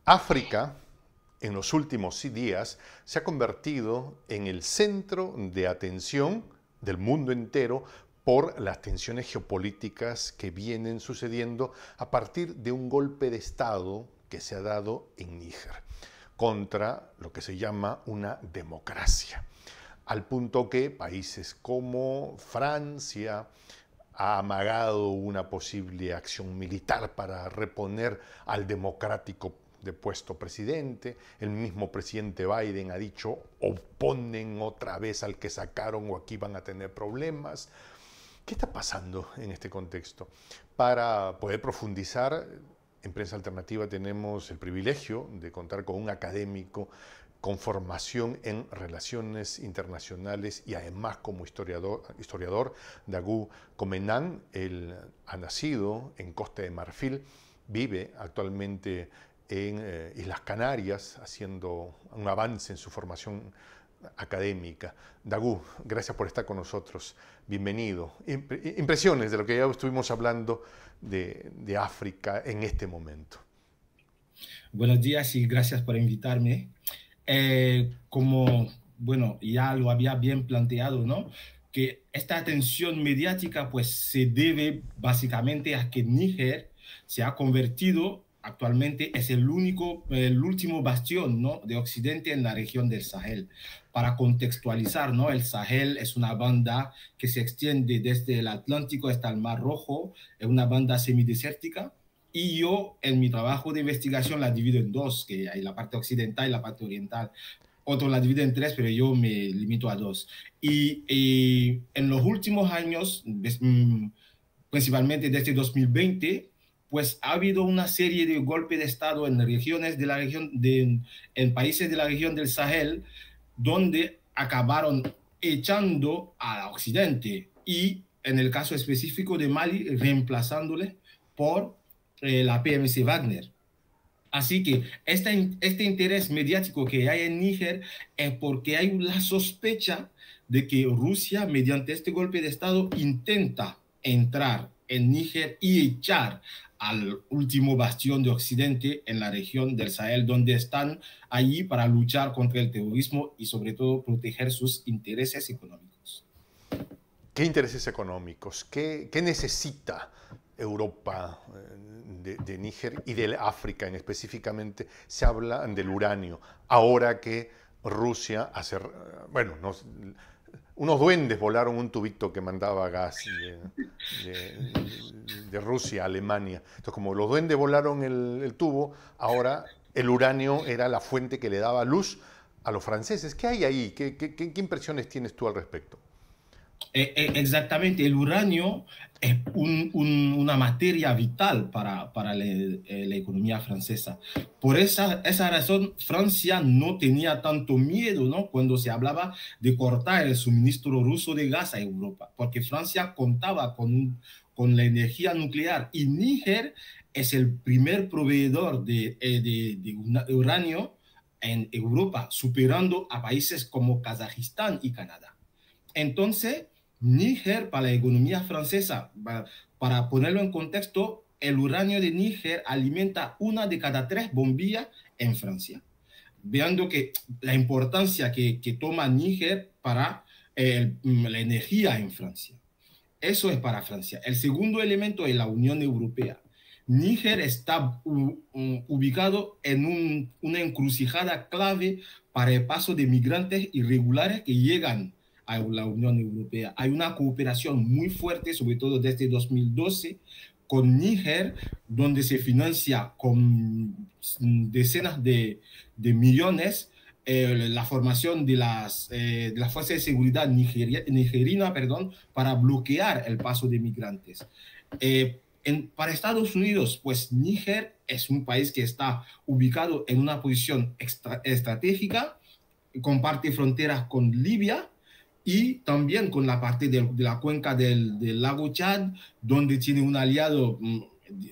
África, en los últimos días, se ha convertido en el centro de atención del mundo entero por las tensiones geopolíticas que vienen sucediendo a partir de un golpe de Estado que se ha dado en Níger contra lo que se llama una democracia, al punto que países como Francia ha amagado una posible acción militar para reponer al democrático depuesto presidente. El mismo presidente Biden ha dicho: oponen otra vez al que sacaron o aquí van a tener problemas. ¿Qué está pasando en este contexto? Para poder profundizar, en Prensa Alternativa tenemos el privilegio de contar con un académico con formación en relaciones internacionales y además como historiador, Dagu Comenan. Él ha nacido en Costa de Marfil, vive actualmente en Islas Canarias, haciendo un avance en su formación académica. Dagu, gracias por estar con nosotros. Bienvenido. Impresiones de lo que ya estuvimos hablando de África en este momento. Buenos días y gracias por invitarme. Como, bueno, ya lo había bien planteado, ¿no? Que esta atención mediática pues se debe básicamente a que Níger se ha convertido, actualmente es el último bastión, ¿no?, de Occidente en la región del Sahel. Para contextualizar, ¿no?, el Sahel es una banda que se extiende desde el Atlántico hasta el Mar Rojo, es una banda semidesértica. Y yo, en mi trabajo de investigación, la divido en dos, que hay la parte occidental y la parte oriental. Otros la dividen en tres, pero yo me limito a dos. Y en los últimos años, principalmente desde 2020, pues ha habido una serie de golpes de Estado en regiones de la región, en países de la región del Sahel, donde acabaron echando a Occidente y, en el caso específico de Mali, reemplazándole por la PMC Wagner. Así que este interés mediático que hay en Níger es porque hay la sospecha de que Rusia, mediante este golpe de Estado, intenta entrar en Níger y echar al último bastión de Occidente en la región del Sahel, donde están allí para luchar contra el terrorismo y sobre todo proteger sus intereses económicos. ¿Qué intereses económicos? ¿Qué necesita Europa de Níger y de África específicamente? Se habla del uranio. Ahora que Rusia hace... Bueno, unos duendes volaron un tubito que mandaba gas de Rusia a Alemania. Entonces, como los duendes volaron el tubo, ahora el uranio era la fuente que le daba luz a los franceses. ¿Qué hay ahí? ¿Qué impresiones tienes tú al respecto? Exactamente, el uranio es una materia vital para la economía francesa. Por esa razón, Francia no tenía tanto miedo, ¿no?, cuando se hablaba de cortar el suministro ruso de gas a Europa, porque Francia contaba con la energía nuclear y Níger es el primer proveedor de uranio en Europa, superando a países como Kazajistán y Canadá. Entonces, Níger, para la economía francesa, para ponerlo en contexto, el uranio de Níger alimenta una de cada 3 bombillas en Francia. Viendo que la importancia que toma Níger para la energía en Francia. Eso es para Francia. El segundo elemento es la Unión Europea. Níger está ubicado en una encrucijada clave para el paso de migrantes irregulares que llegan a la Unión Europea. Hay una cooperación muy fuerte, sobre todo desde 2012, con Níger, donde se financia con decenas de millones la formación de las fuerzas de seguridad nigeriana, para bloquear el paso de migrantes. Para Estados Unidos, pues Níger es un país que está ubicado en una posición estratégica, comparte fronteras con Libia y también con la parte de la cuenca del lago Chad, donde tiene un aliado,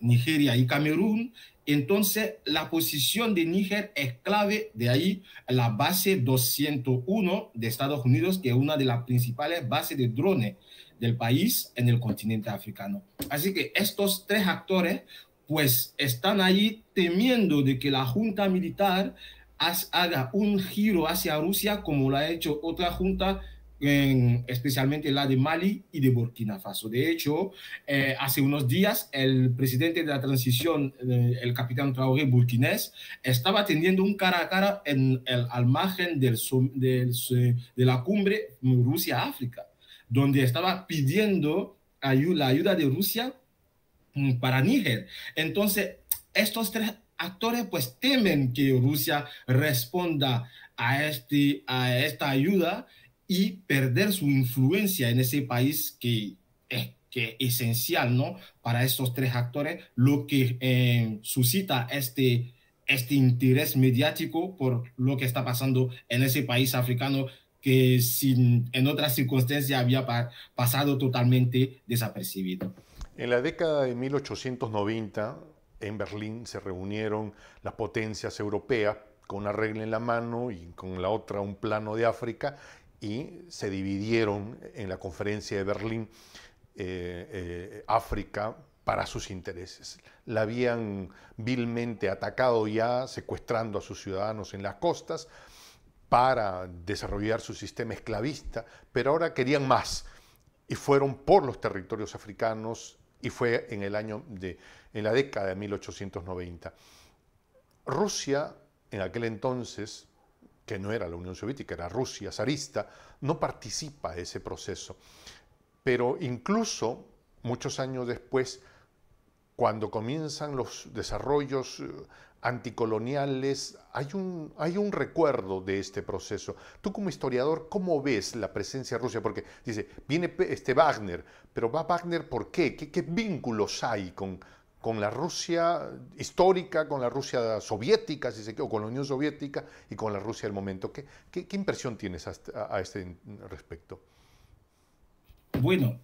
Nigeria y Camerún. Entonces, la posición de Níger es clave, de ahí la base 201 de Estados Unidos, que es una de las principales bases de drones del país en el continente africano. Así que estos tres actores pues están ahí temiendo de que la junta militar haga un giro hacia Rusia como lo ha hecho otra junta, especialmente la de Mali y de Burkina Faso. De hecho, hace unos días el presidente de la transición, el capitán Traoré burkinés, estaba teniendo un cara a cara al margen de la cumbre Rusia-África, donde estaba pidiendo la ayuda de Rusia para Níger. Entonces, estos tres actores pues temen que Rusia responda a esta ayuda y perder su influencia en ese país que es esencial, ¿no? Para estos tres actores, lo que suscita este interés mediático por lo que está pasando en ese país africano que en otras circunstancias había pasado totalmente desapercibido. En la década de 1890, en Berlín se reunieron las potencias europeas con una regla en la mano y con la otra un plano de África, y se dividieron en la conferencia de Berlín África para sus intereses. La habían vilmente atacado ya, secuestrando a sus ciudadanos en las costas para desarrollar su sistema esclavista, pero ahora querían más y fueron por los territorios africanos, y fue en la década de 1890. Rusia, en aquel entonces, que no era la Unión Soviética, era Rusia zarista, no participa de ese proceso. Pero incluso muchos años después, cuando comienzan los desarrollos anticoloniales, hay un recuerdo de este proceso. Tú como historiador, ¿cómo ves la presencia de Rusia? Porque dice, viene Wagner, pero va Wagner ¿por qué? ¿Qué vínculos hay con la Rusia histórica, con la Rusia soviética, si se quiere, o con la Unión Soviética y con la Rusia del momento? ¿Qué impresión tienes a este respecto? Bueno,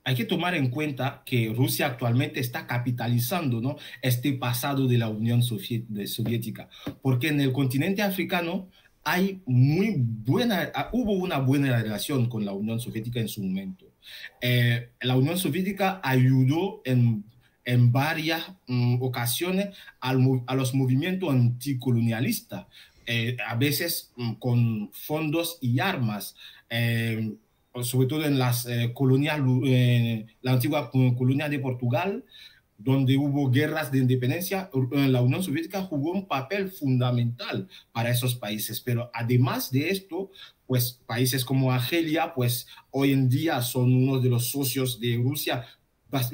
hay que tomar en cuenta que Rusia actualmente está capitalizando, ¿no?, este pasado de la Unión Soviética, porque en el continente africano hubo una buena relación con la Unión Soviética en su momento. La Unión Soviética ayudó en varias ocasiones a los movimientos anticolonialistas, a veces con fondos y armas. Sobre todo en las colonias, la antigua colonia de Portugal, donde hubo guerras de independencia, la Unión Soviética jugó un papel fundamental para esos países. Pero además de esto, pues países como Argelia, pues hoy en día son uno de los socios de Rusia,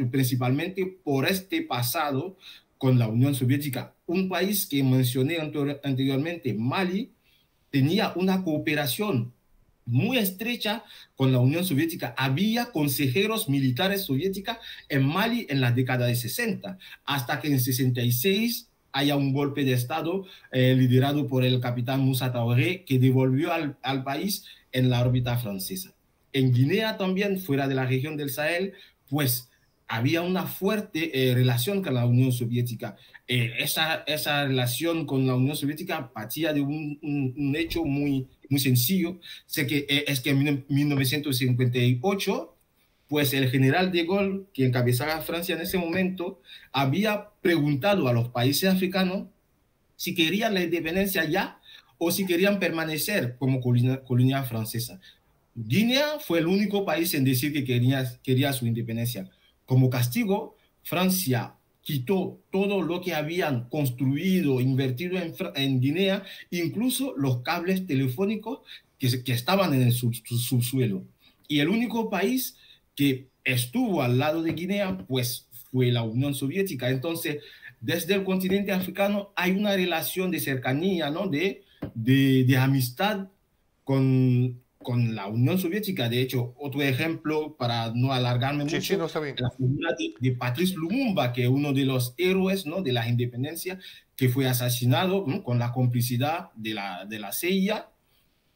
principalmente por este pasado con la Unión Soviética. Un país que mencioné anteriormente, Mali, tenía una cooperación muy estrecha con la Unión Soviética. Había consejeros militares soviéticos en Mali en la década de 60, hasta que en 66 haya un golpe de Estado liderado por el capitán Moussa Traoré, que devolvió al país en la órbita francesa. En Guinea también, fuera de la región del Sahel, pues había una fuerte relación con la Unión Soviética. Esa relación con la Unión Soviética partía de un hecho muy sencillo. Es que en 1958, pues el general de Gaulle, que encabezaba Francia en ese momento, había preguntado a los países africanos si querían la independencia ya o si querían permanecer como colonia francesa. Guinea fue el único país en decir que quería su independencia. Como castigo, Francia quitó todo lo que habían construido, invertido en Guinea, incluso los cables telefónicos que estaban en el subsuelo. Y el único país que estuvo al lado de Guinea, pues fue la Unión Soviética. Entonces, desde el continente africano hay una relación de cercanía, ¿no?, de amistad con la Unión Soviética. De hecho, otro ejemplo, para no alargarme Sí, mucho, sí, no está bien. la figura de Patrice Lumumba, que es uno de los héroes, ¿no?, de la independencia, que fue asesinado, ¿no?, con la complicidad de la CIA,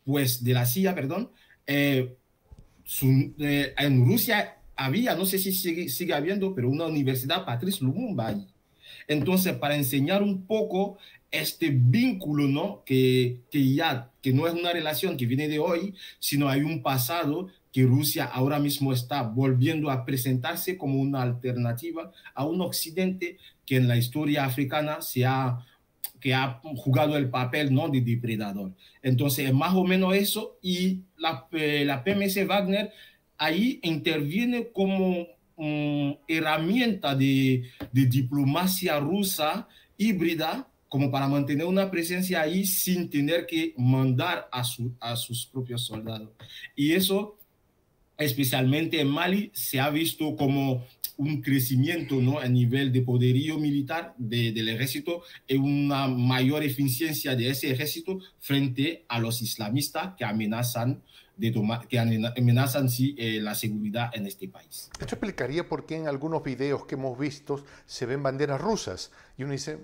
pues de la CIA, perdón. En Rusia había, no sé si sigue habiendo, pero una universidad Patrice Lumumba ahí. Entonces, para enseñar un poco este vínculo, ¿no?, que no es una relación que viene de hoy, sino hay un pasado que Rusia ahora mismo está volviendo a presentarse como una alternativa a un Occidente que en la historia africana que ha jugado el papel, ¿no?, de depredador. Entonces, más o menos eso, y la PMC Wagner ahí interviene como herramienta de diplomacia rusa híbrida, como para mantener una presencia ahí sin tener que mandar a sus propios soldados. Y eso, especialmente en Mali, se ha visto como un crecimiento, ¿no?, a nivel de poderío militar del ejército y una mayor eficiencia de ese ejército frente a los islamistas que amenazan sí, la seguridad en este país. Esto explicaría por qué en algunos videos que hemos visto se ven banderas rusas y uno dice,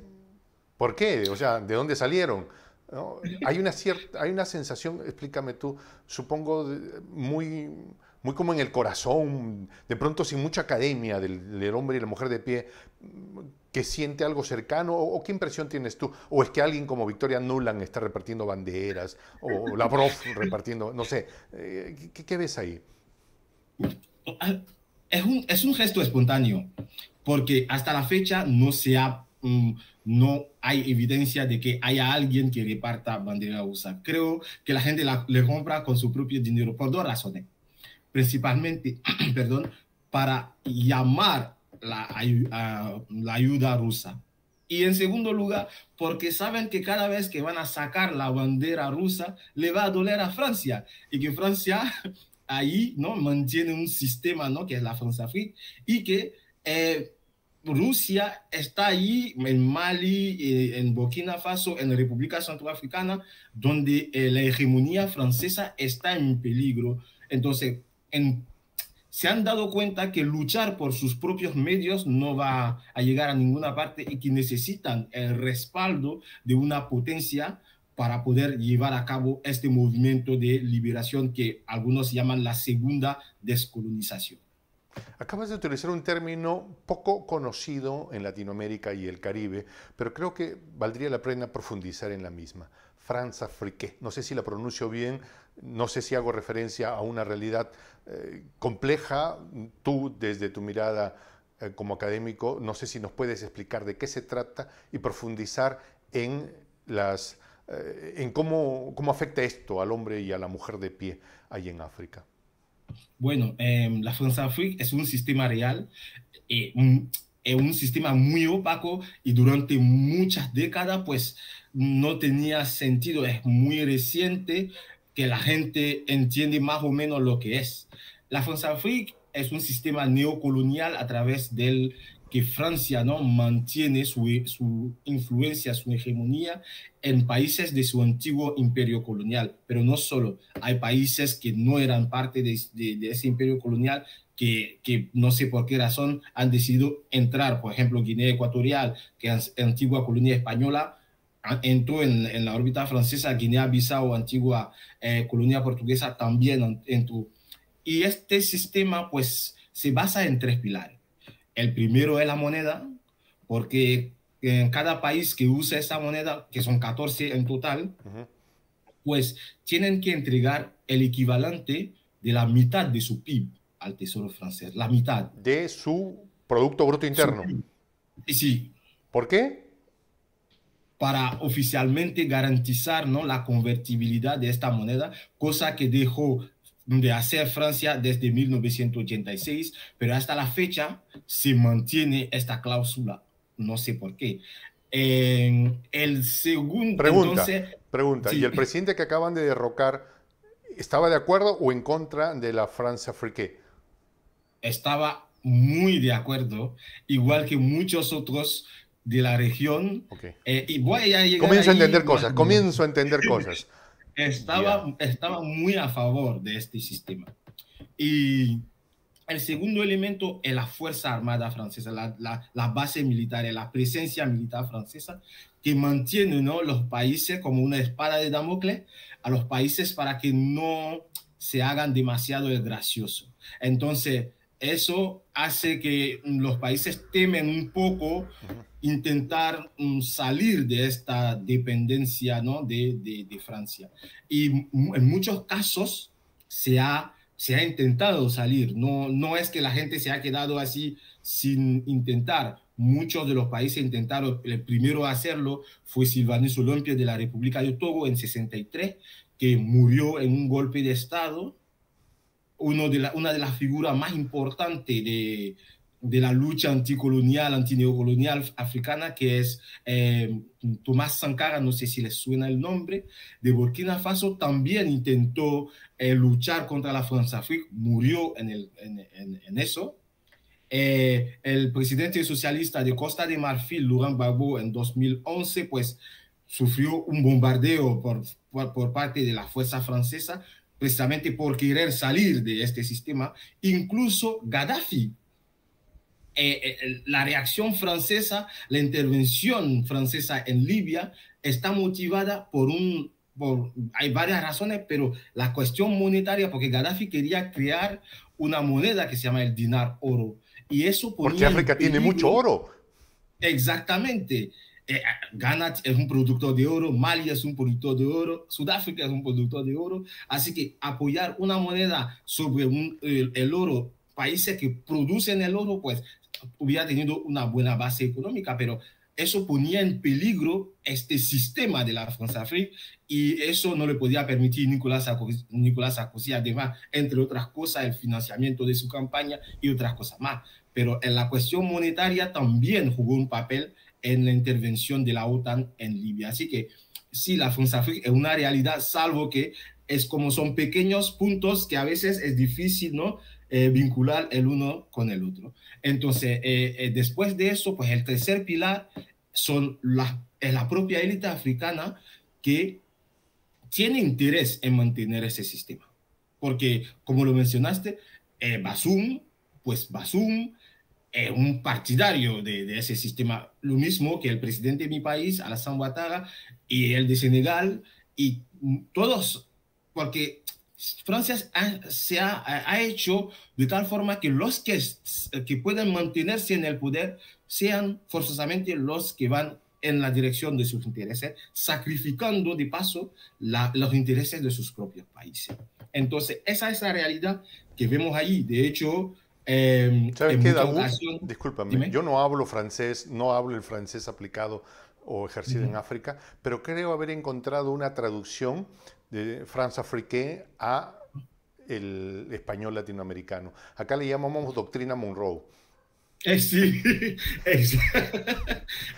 ¿por qué? O sea, ¿de dónde salieron? ¿No? Hay una sensación, explícame tú, supongo, muy, muy como en el corazón, de pronto sin mucha academia del hombre y la mujer de pie, que siente algo cercano, o qué impresión tienes tú, o es que alguien como Victoria Nuland está repartiendo banderas, o Lavrov repartiendo, no sé, ¿qué ves ahí? Es un gesto espontáneo, porque hasta la fecha no hay evidencia de que haya alguien que reparta bandera rusa. Creo que la gente le compra con su propio dinero por dos razones. Principalmente, perdón, para llamar la ayuda rusa. Y en segundo lugar, porque saben que cada vez que van a sacar la bandera rusa, le va a doler a Francia. Y que Francia ahí, ¿no?, mantiene un sistema, ¿no?, que es la France-Afrique, y que Rusia está ahí en Mali, en Burkina Faso, en la República Centroafricana, donde la hegemonía francesa está en peligro. Entonces, se han dado cuenta que luchar por sus propios medios no va a llegar a ninguna parte y que necesitan el respaldo de una potencia para poder llevar a cabo este movimiento de liberación que algunos llaman la segunda descolonización. Acabas de utilizar un término poco conocido en Latinoamérica y el Caribe, pero creo que valdría la pena profundizar en la misma. France-Afrique. No sé si la pronuncio bien, no sé si hago referencia a una realidad compleja. Tú, desde tu mirada como académico, no sé si nos puedes explicar de qué se trata y profundizar en en cómo afecta esto al hombre y a la mujer de pie ahí en África. Bueno, la France-Afrique es un sistema real, un sistema muy opaco y durante muchas décadas pues no tenía sentido. Es muy reciente que la gente entiende más o menos lo que es. La France-Afrique es un sistema neocolonial a través del que Francia, ¿no?, mantiene su influencia, su hegemonía en países de su antiguo imperio colonial. Pero no solo, hay países que no eran parte de ese imperio colonial que no sé por qué razón han decidido entrar. Por ejemplo, Guinea Ecuatorial, que es antigua colonia española, entró en la órbita francesa. Guinea-Bissau, antigua colonia portuguesa, también entró. Y este sistema pues se basa en tres pilares. El primero es la moneda, porque en cada país que usa esta moneda, que son 14 en total, pues tienen que entregar el equivalente de la mitad de su PIB al Tesoro francés, la mitad. De su Producto Bruto Interno. Sí. ¿Por qué? Para oficialmente garantizar, ¿no?, la convertibilidad de esta moneda, cosa que dejó de hacer Francia desde 1986, pero hasta la fecha se mantiene esta cláusula. No sé por qué. El segundo... Pregunta. Sí. ¿Y el presidente que acaban de derrocar estaba de acuerdo o en contra de la France-Afrique? Estaba muy de acuerdo, igual que muchos otros de la región. Okay. Y voy a llegar comienzo a entender cosas. Estaba muy a favor de este sistema. Y el segundo elemento es la Fuerza Armada Francesa, la base militar, la presencia militar francesa, que mantiene, ¿no?, los países como una espada de Damocles a los países para que no se hagan demasiado el gracioso. Entonces, eso hace que los países temen un poco intentar salir de esta dependencia, ¿no?, de Francia. Y en muchos casos se ha se ha intentado salir, no es que la gente se ha quedado así sin intentar. Muchos de los países intentaron, el primero a hacerlo fue Sylvanus Olympie de la República de Togo en 63, que murió en un golpe de Estado, una de las figuras más importantes de la lucha anticolonial, antineocolonial africana, que es Tomás Sankara, no sé si les suena el nombre, de Burkina Faso, también intentó luchar contra la Françafrique, murió en eso. El presidente socialista de Costa de Marfil, Laurent Gbagbo, en 2011, pues sufrió un bombardeo por parte de la fuerza francesa, precisamente por querer salir de este sistema. Incluso Gaddafi, la reacción francesa, la intervención francesa en Libia está motivada hay varias razones, pero la cuestión monetaria, porque Gaddafi quería crear una moneda que se llama el dinar oro, y eso Porque ponía en África tiene mucho peligro. oro. Exactamente. Ghana es un productor de oro, Mali es un productor de oro, Sudáfrica es un productor de oro, así que apoyar una moneda sobre el oro, países que producen el oro, pues hubiera tenido una buena base económica, pero eso ponía en peligro este sistema de la Françafrique, y eso no le podía permitir Nicolas Sarkozy, además, entre otras cosas, el financiamiento de su campaña y otras cosas más. Pero en la cuestión monetaria también jugó un papel en la intervención de la OTAN en Libia. Así que sí, la Françafrique es una realidad, salvo que es como son pequeños puntos que a veces es difícil, ¿no? Vincular el uno con el otro. Entonces, después de eso, pues el tercer pilar es la propia élite africana que tiene interés en mantener ese sistema. Porque, como lo mencionaste, Bazoum, pues Bazoum es un partidario de ese sistema, lo mismo que el presidente de mi país, Alassane Ouattara, y el de Senegal, y todos, porque Francia ha hecho de tal forma que los que pueden mantenerse en el poder sean forzosamente los que van en la dirección de sus intereses, sacrificando de paso los intereses de sus propios países. Entonces, esa es la realidad que vemos ahí. De hecho, ¿Sabes en qué, muchas Dagur? ocasiones, Discúlpame, dime. yo no hablo francés, no hablo el francés aplicado o ejercido en Ujú. África, pero creo haber encontrado una traducción de France-Afrique a el español latinoamericano. Acá le llamamos doctrina Monroe. Sí, ex-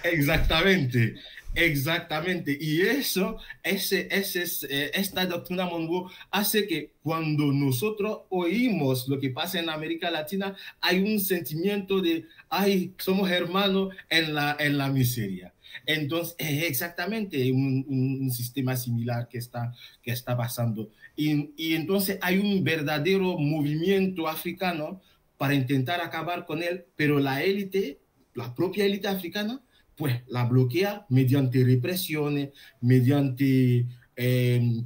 exactamente, exactamente. Y eso, esta doctrina Monroe hace que cuando nosotros oímos lo que pasa en América Latina, hay un sentimiento de, ay, somos hermanos en la miseria. Entonces, exactamente un sistema similar que está pasando. Y entonces hay un verdadero movimiento africano para intentar acabar con él, pero la élite, la propia élite africana, pues la bloquea mediante represiones, mediante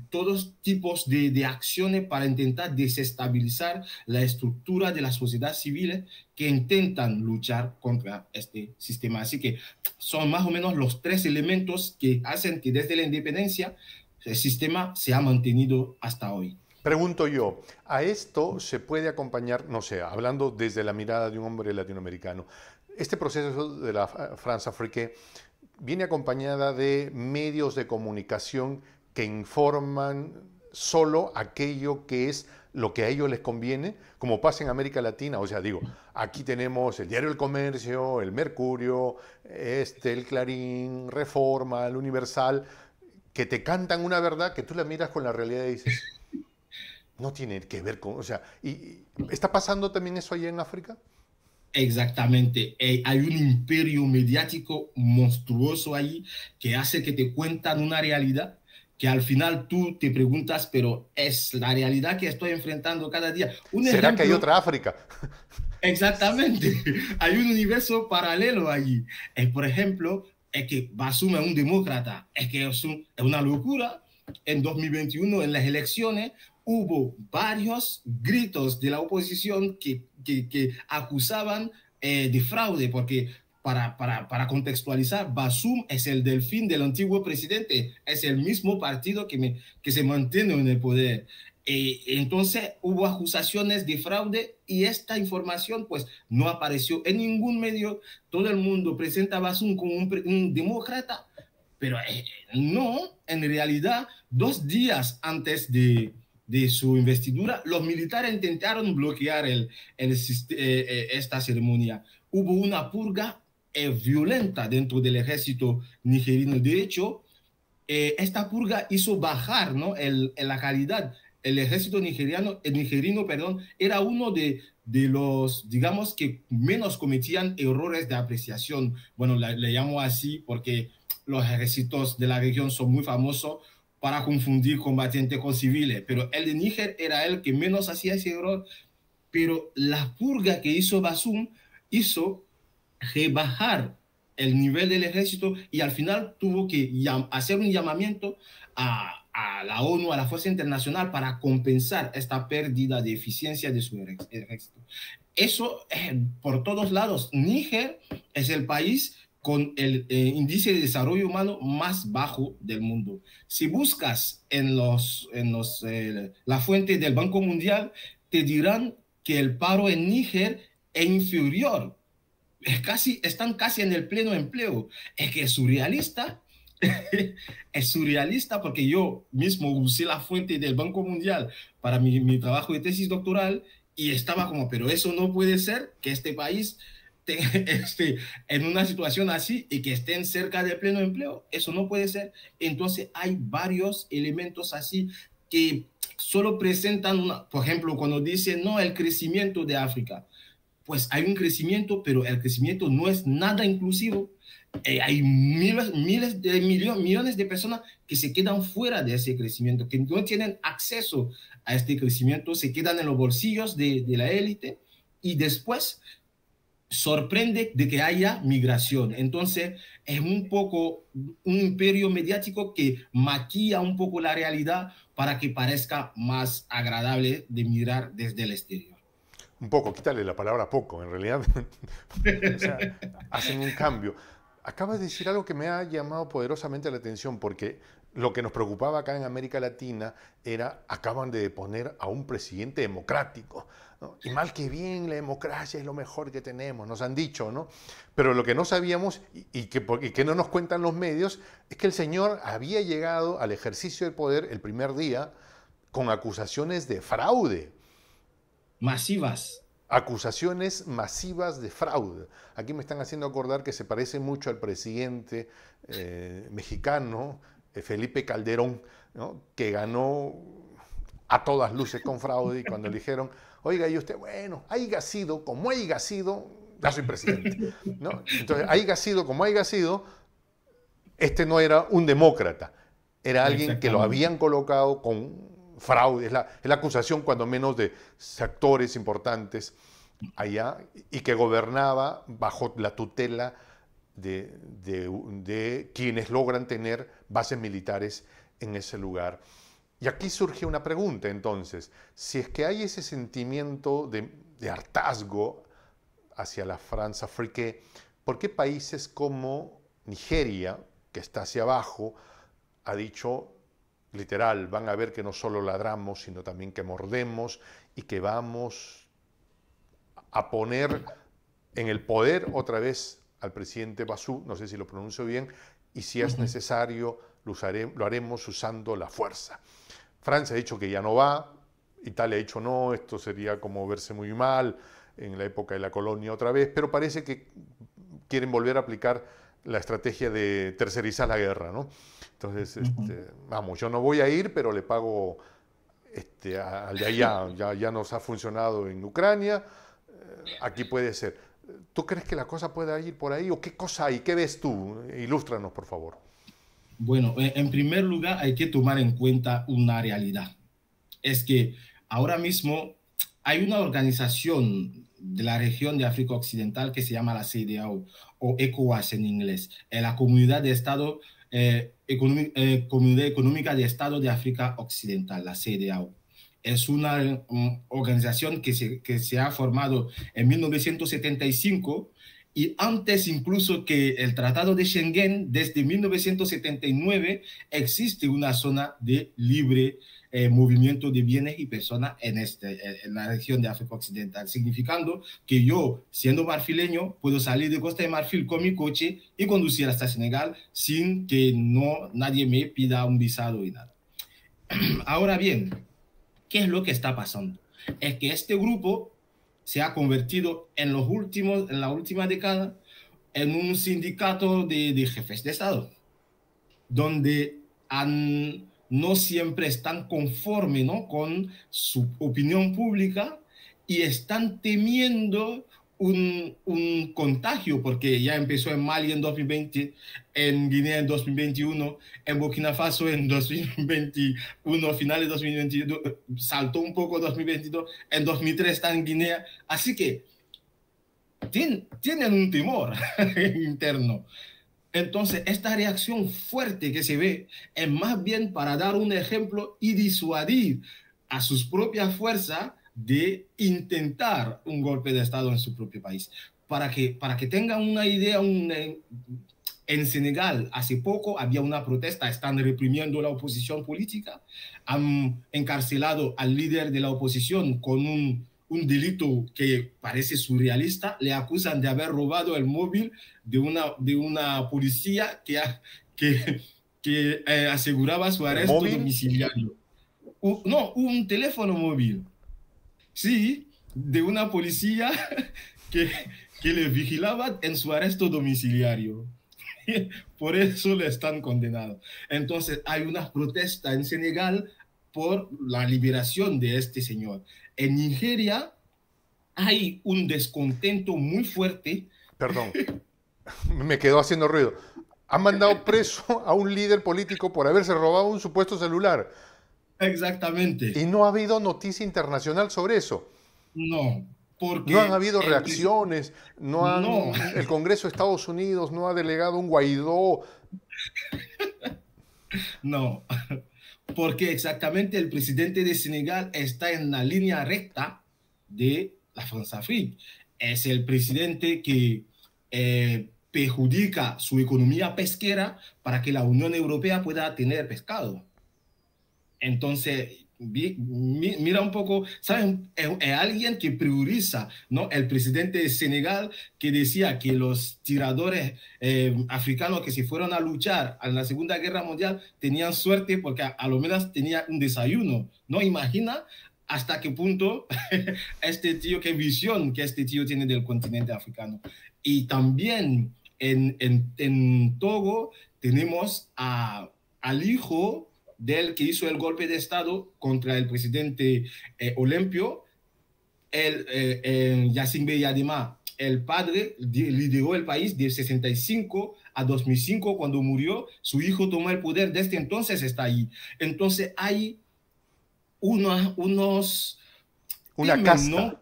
todos tipos de acciones para intentar desestabilizar la estructura de la sociedad civil que intentan luchar contra este sistema. Así que son más o menos los tres elementos que hacen que desde la independencia el sistema se ha mantenido hasta hoy. Pregunto yo, ¿a esto se puede acompañar, no sé, hablando desde la mirada de un hombre latinoamericano, este proceso de la France-Afrique viene acompañada de medios de comunicación que informan solo aquello que es lo que a ellos les conviene, como pasa en América Latina? O sea, digo, aquí tenemos el diario El Comercio, el Mercurio, el Clarín, Reforma, el Universal, que te cantan una verdad que tú la miras con la realidad y dices, no tiene que ver con, o sea, ¿está pasando también eso allá en África? Exactamente. Hay un imperio mediático monstruoso ahí que hace que te cuentan una realidad que al final tú te preguntas, pero es la realidad que estoy enfrentando cada día. Un ¿Será que hay ejemplo, otra África? exactamente. Hay un universo paralelo allí. Por ejemplo, es que Basuma es un demócrata. Es que es una locura. En 2021, en las elecciones, hubo varios gritos de la oposición que acusaban de fraude, porque para contextualizar, Basum es el delfín del antiguo presidente, es el mismo partido que se mantiene en el poder. Entonces hubo acusaciones de fraude y esta información pues no apareció en ningún medio. Todo el mundo presenta a Bazoum como un demócrata, pero no, en realidad 2 días antes de su investidura, los militares intentaron bloquear esta ceremonia. Hubo una purga violenta dentro del ejército nigeriano. De hecho, esta purga hizo bajar, ¿no?, la calidad. El ejército nigerino, perdón, era uno de los, digamos, que menos cometían errores de apreciación. Bueno, le llamo así porque los ejércitos de la región son muy famosos para confundir combatientes con civiles, pero el de Níger era el que menos hacía ese error. Pero la purga que hizo Bazoum hizo rebajar el nivel del ejército y al final tuvo que hacer un llamamiento a la ONU, a la Fuerza Internacional, para compensar esta pérdida de eficiencia de su ejército. Eso por todos lados. Níger es el país con el índice de desarrollo humano más bajo del mundo. Si buscas la fuente del Banco Mundial, te dirán que el paro en Níger es inferior, están casi en el pleno empleo. Es que es surrealista. Es surrealista porque yo mismo usé la fuente del Banco Mundial para mi trabajo de tesis doctoral y estaba como, pero eso no puede ser, que este país esté en una situación así y que estén cerca del pleno empleo. Eso no puede ser. Entonces hay varios elementos así que solo presentan por ejemplo, cuando dicen, no, el crecimiento de África, pues hay un crecimiento, pero el crecimiento no es nada inclusivo. Hay millones de personas que se quedan fuera de ese crecimiento, que no tienen acceso a este crecimiento, se quedan en los bolsillos de la élite y después sorprende de que haya migración. Entonces es un poco un imperio mediático que maquilla un poco la realidad para que parezca más agradable de mirar desde el exterior. Un poco, quítale la palabra poco, en realidad. O sea, hacen un cambio. Acabas de decir algo que me ha llamado poderosamente la atención, porque lo que nos preocupaba acá en América Latina era, acaban de poner a un presidente democrático, ¿no? Y mal que bien, la democracia es lo mejor que tenemos, nos han dicho, ¿no? Pero lo que no sabíamos y que no nos cuentan los medios es que el señor había llegado al ejercicio del poder el primer día con acusaciones de fraude. Masivas. Acusaciones masivas de fraude. Aquí me están haciendo acordar que se parece mucho al presidente mexicano, Felipe Calderón, ¿no?, que ganó a todas luces con fraude y cuando le dijeron, oiga, y usted, bueno, haya sido como haya sido, ya soy presidente, ¿no? Entonces, haya sido como haya sido, este no era un demócrata, era alguien que lo habían colocado con fraude, es la acusación cuando menos de actores importantes allá y que gobernaba bajo la tutela de quienes logran tener bases militares en ese lugar. Y aquí surge una pregunta entonces, si es que hay ese sentimiento de hartazgo hacia la France-Afrique, ¿por qué países como Nigeria, que está hacia abajo, ha dicho literal, van a ver que no solo ladramos, sino también que mordemos y que vamos a poner en el poder otra vez al presidente Bazoum, no sé si lo pronuncio bien, y si es necesario lo haremos usando la fuerza? Francia ha dicho que ya no va, Italia ha dicho no, esto sería como verse muy mal en la época de la colonia otra vez, pero parece que quieren volver a aplicar la estrategia de tercerizar la guerra, ¿no? Entonces, vamos, yo no voy a ir, pero le pago al de allá. Ya nos ha funcionado en Ucrania, aquí puede ser. ¿Tú crees que la cosa pueda ir por ahí? ¿O qué cosa hay? ¿Qué ves tú? Ilústranos, por favor. Bueno, en primer lugar hay que tomar en cuenta una realidad. Es que ahora mismo hay una organización de la región de África Occidental que se llama la CEDEAO o ECOWAS en inglés, la Comunidad Económica de Estado de África Occidental, la CEDEAO. Es una organización que se ha formado en 1975 Y antes incluso que el Tratado de Schengen, desde 1979 existe una zona de libre movimiento de bienes y personas en la región de África Occidental, significando que yo, siendo marfileño, puedo salir de Costa de Marfil con mi coche y conducir hasta Senegal sin que nadie me pida un visado y nada. Ahora bien, ¿qué es lo que está pasando? Es que este grupo se ha convertido en la última década en un sindicato de jefes de Estado, donde no siempre están conformes, ¿no?, con su opinión pública y están temiendo un contagio, porque ya empezó en Mali en 2020, en Guinea en 2021, en Burkina Faso en 2021, finales de 2022, saltó un poco 2022, en 2003 está en Guinea, así que tienen un temor interno. Entonces, esta reacción fuerte que se ve es más bien para dar un ejemplo y disuadir a sus propias fuerzas de intentar un golpe de Estado en su propio país. Para que tengan una idea, en Senegal hace poco había una protesta, están reprimiendo la oposición política, han encarcelado al líder de la oposición con un delito que parece surrealista, le acusan de haber robado el móvil de una policía que aseguraba su arresto domiciliario. No, un teléfono móvil. Sí, de una policía que le vigilaba en su arresto domiciliario. Por eso le están condenados. Entonces, hay una protesta en Senegal por la liberación de este señor. En Nigeria hay un descontento muy fuerte. Perdón, me quedó haciendo ruido. Han mandado preso a un líder político por haberse robado un supuesto celular. Exactamente. Y no ha habido noticia internacional sobre eso. No, porque... No han habido reacciones, el Congreso de Estados Unidos no ha delegado un Guaidó. No, porque exactamente el presidente de Senegal está en la línea recta de la Françafrique. Es el presidente que perjudica su economía pesquera para que la Unión Europea pueda tener pescado. Entonces, mira un poco, ¿saben? Es alguien que prioriza, ¿no? El presidente de Senegal que decía que los tiradores africanos que se fueron a luchar en la Segunda Guerra Mundial tenían suerte porque a lo menos tenía un desayuno, ¿no? Imagina hasta qué punto qué visión que este tío tiene del continente africano. Y también en Togo tenemos al hijo del que hizo el golpe de Estado contra el presidente Olympio, Yassine Yadema. El padre lideró el país de 65 a 2005, cuando murió, su hijo tomó el poder, desde entonces está ahí. Entonces hay una casta. ¿no?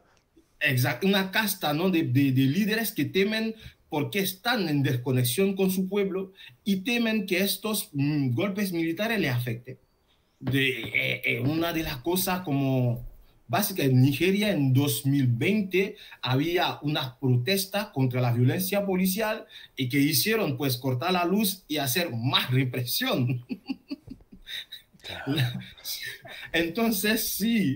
Exacto, una casta, ¿no?, de líderes que temen porque están en desconexión con su pueblo y temen que estos golpes militares le afecten. Una de las cosas como básicas, en Nigeria en 2020 había una protesta contra la violencia policial y que hicieron pues cortar la luz y hacer más represión. Entonces, sí,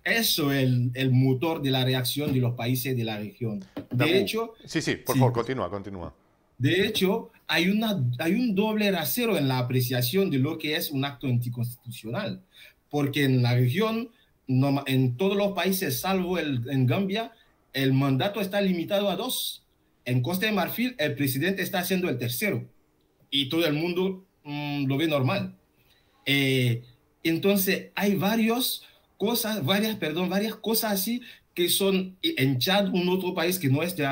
eso es el motor de la reacción de los países de la región. De hecho... Sí, por favor, continúa. De hecho, hay un doble rasero en la apreciación de lo que es un acto anticonstitucional, porque en la región, en todos los países, salvo en Gambia, el mandato está limitado a 2. En Costa de Marfil, el presidente está haciendo el tercero, y todo el mundo lo ve normal. Entonces hay varias cosas así que son en Chad, un otro país que no es de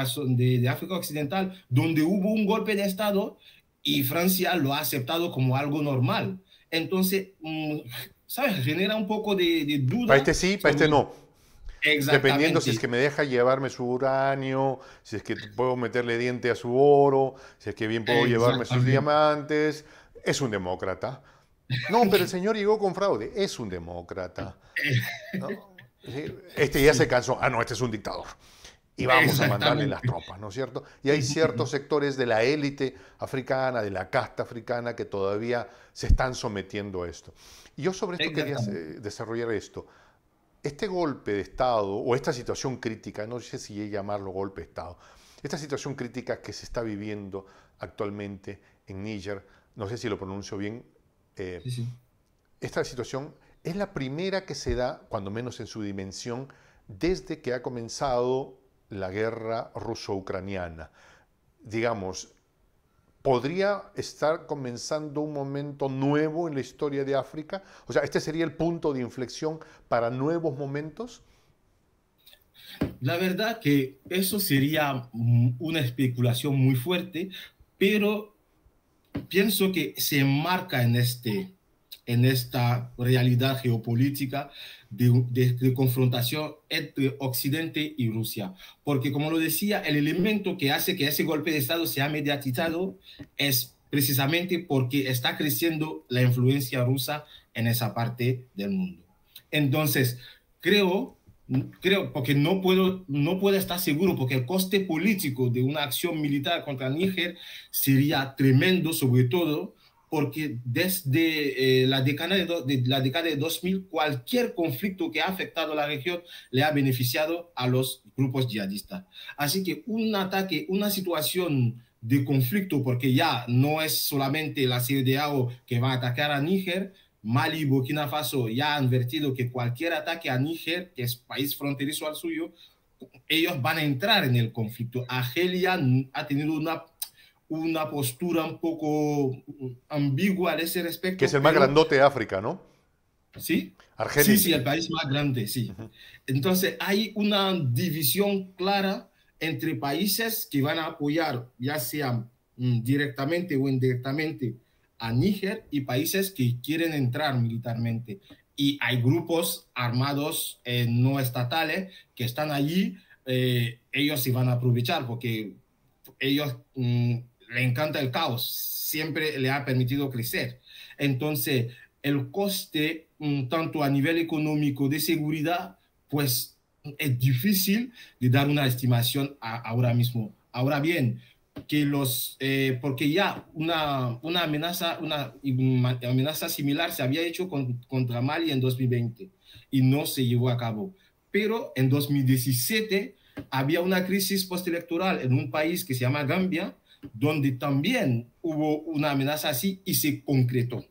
África Occidental, donde hubo un golpe de Estado y Francia lo ha aceptado como algo normal. Entonces, ¿sabes? Genera un poco de duda. Para este sí, para este no. Exactamente. Dependiendo si es que me deja llevarme su uranio, si es que puedo meterle diente a su oro, si es que bien puedo llevarme sus diamantes. Es un demócrata. No, pero el señor llegó con fraude. Es un demócrata. ¿No? Este ya se cansó. Ah, no, este es un dictador. y vamos a mandarle las Exactamente. tropas, ¿no es cierto? Y hay ciertos sectores de la élite africana, de la casta africana, que todavía se están sometiendo a esto. Y yo sobre esto quería Exactamente. desarrollar esto. Este golpe de Estado, o esta situación crítica, no sé si llamarlo golpe de Estado, esta situación crítica que se está viviendo actualmente en Níger, no sé si lo pronuncio bien, eh, Sí, sí. esta situación es la primera que se da, cuando menos en su dimensión, desde que ha comenzado la guerra ruso-ucraniana. Digamos, ¿podría estar comenzando un momento nuevo en la historia de África? O sea, ¿este sería el punto de inflexión para nuevos momentos? La verdad que eso sería una especulación muy fuerte, pero pienso que se enmarca en esta realidad geopolítica de confrontación entre Occidente y Rusia. Porque, como lo decía, el elemento que hace que ese golpe de Estado sea mediatizado es precisamente porque está creciendo la influencia rusa en esa parte del mundo. Entonces, creo porque no puedo estar seguro, porque el coste político de una acción militar contra Níger sería tremendo, sobre todo porque desde la década de 2000, cualquier conflicto que ha afectado a la región le ha beneficiado a los grupos yihadistas. Así que un ataque, una situación de conflicto, porque ya no es solamente la CEDEAO que va a atacar a Níger, Mali y Burkina Faso ya han advertido que cualquier ataque a Níger, que es país fronterizo al suyo, ellos van a entrar en el conflicto. Argelia ha tenido una postura un poco ambigua a ese Que es respecto, el más pero grandote de África, ¿no? sí, Argelia. sí, sí, el país más grande, sí. Ujú. Entonces hay una división clara entre países que van a apoyar, ya sea directamente o indirectamente, a Níger y países que quieren entrar militarmente. Y hay grupos armados no estatales que están allí, ellos se van a aprovechar porque ellos le encanta el caos, siempre le ha permitido crecer. Entonces, el coste, tanto a nivel económico de seguridad, pues es difícil de dar una estimación ahora mismo. Ahora bien, porque ya una amenaza similar se había hecho contra Mali en 2020 y no se llevó a cabo. Pero en 2017 había una crisis postelectoral en un país que se llama Gambia, donde también hubo una amenaza así y se concretó.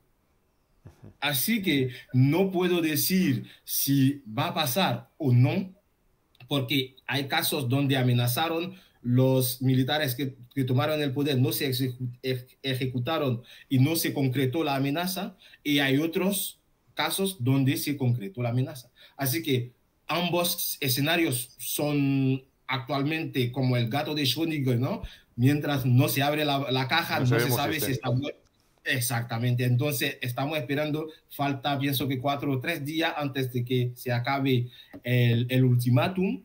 Así que no puedo decir si va a pasar o no, porque hay casos donde amenazaron los militares que tomaron el poder, no se ejecutaron y no se concretó la amenaza, y hay otros casos donde se concretó la amenaza. Así que ambos escenarios son actualmente como el gato de Schrödinger, ¿no? Mientras no se abre la caja, No no se sabemos si sabe está. si está muerto. Exactamente, entonces estamos esperando, falta pienso que 4 o 3 días antes de que se acabe el ultimátum,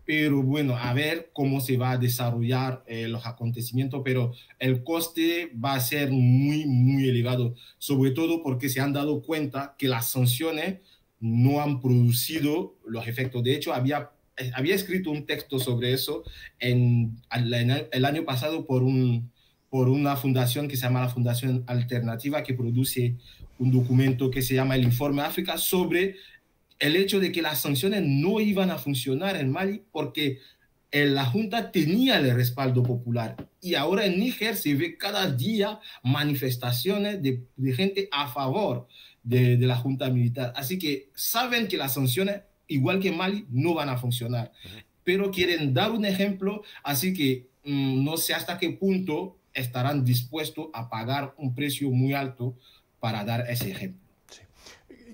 pero bueno, a ver cómo se va a desarrollar los acontecimientos, pero el coste va a ser muy, muy elevado, sobre todo porque se han dado cuenta que las sanciones no han producido los efectos. De hecho, había escrito un texto sobre eso el año pasado por una fundación que se llama la Fundación Alternativa, que produce un documento que se llama el Informe África sobre el hecho de que las sanciones no iban a funcionar en Mali porque la Junta tenía el respaldo popular. Y ahora en Níger se ve cada día manifestaciones de gente a favor de la Junta militar. Así que saben que las sanciones, igual que en Mali, no van a funcionar. Pero quieren dar un ejemplo, así que no sé hasta qué punto estarán dispuestos a pagar un precio muy alto para dar ese ejemplo. Sí.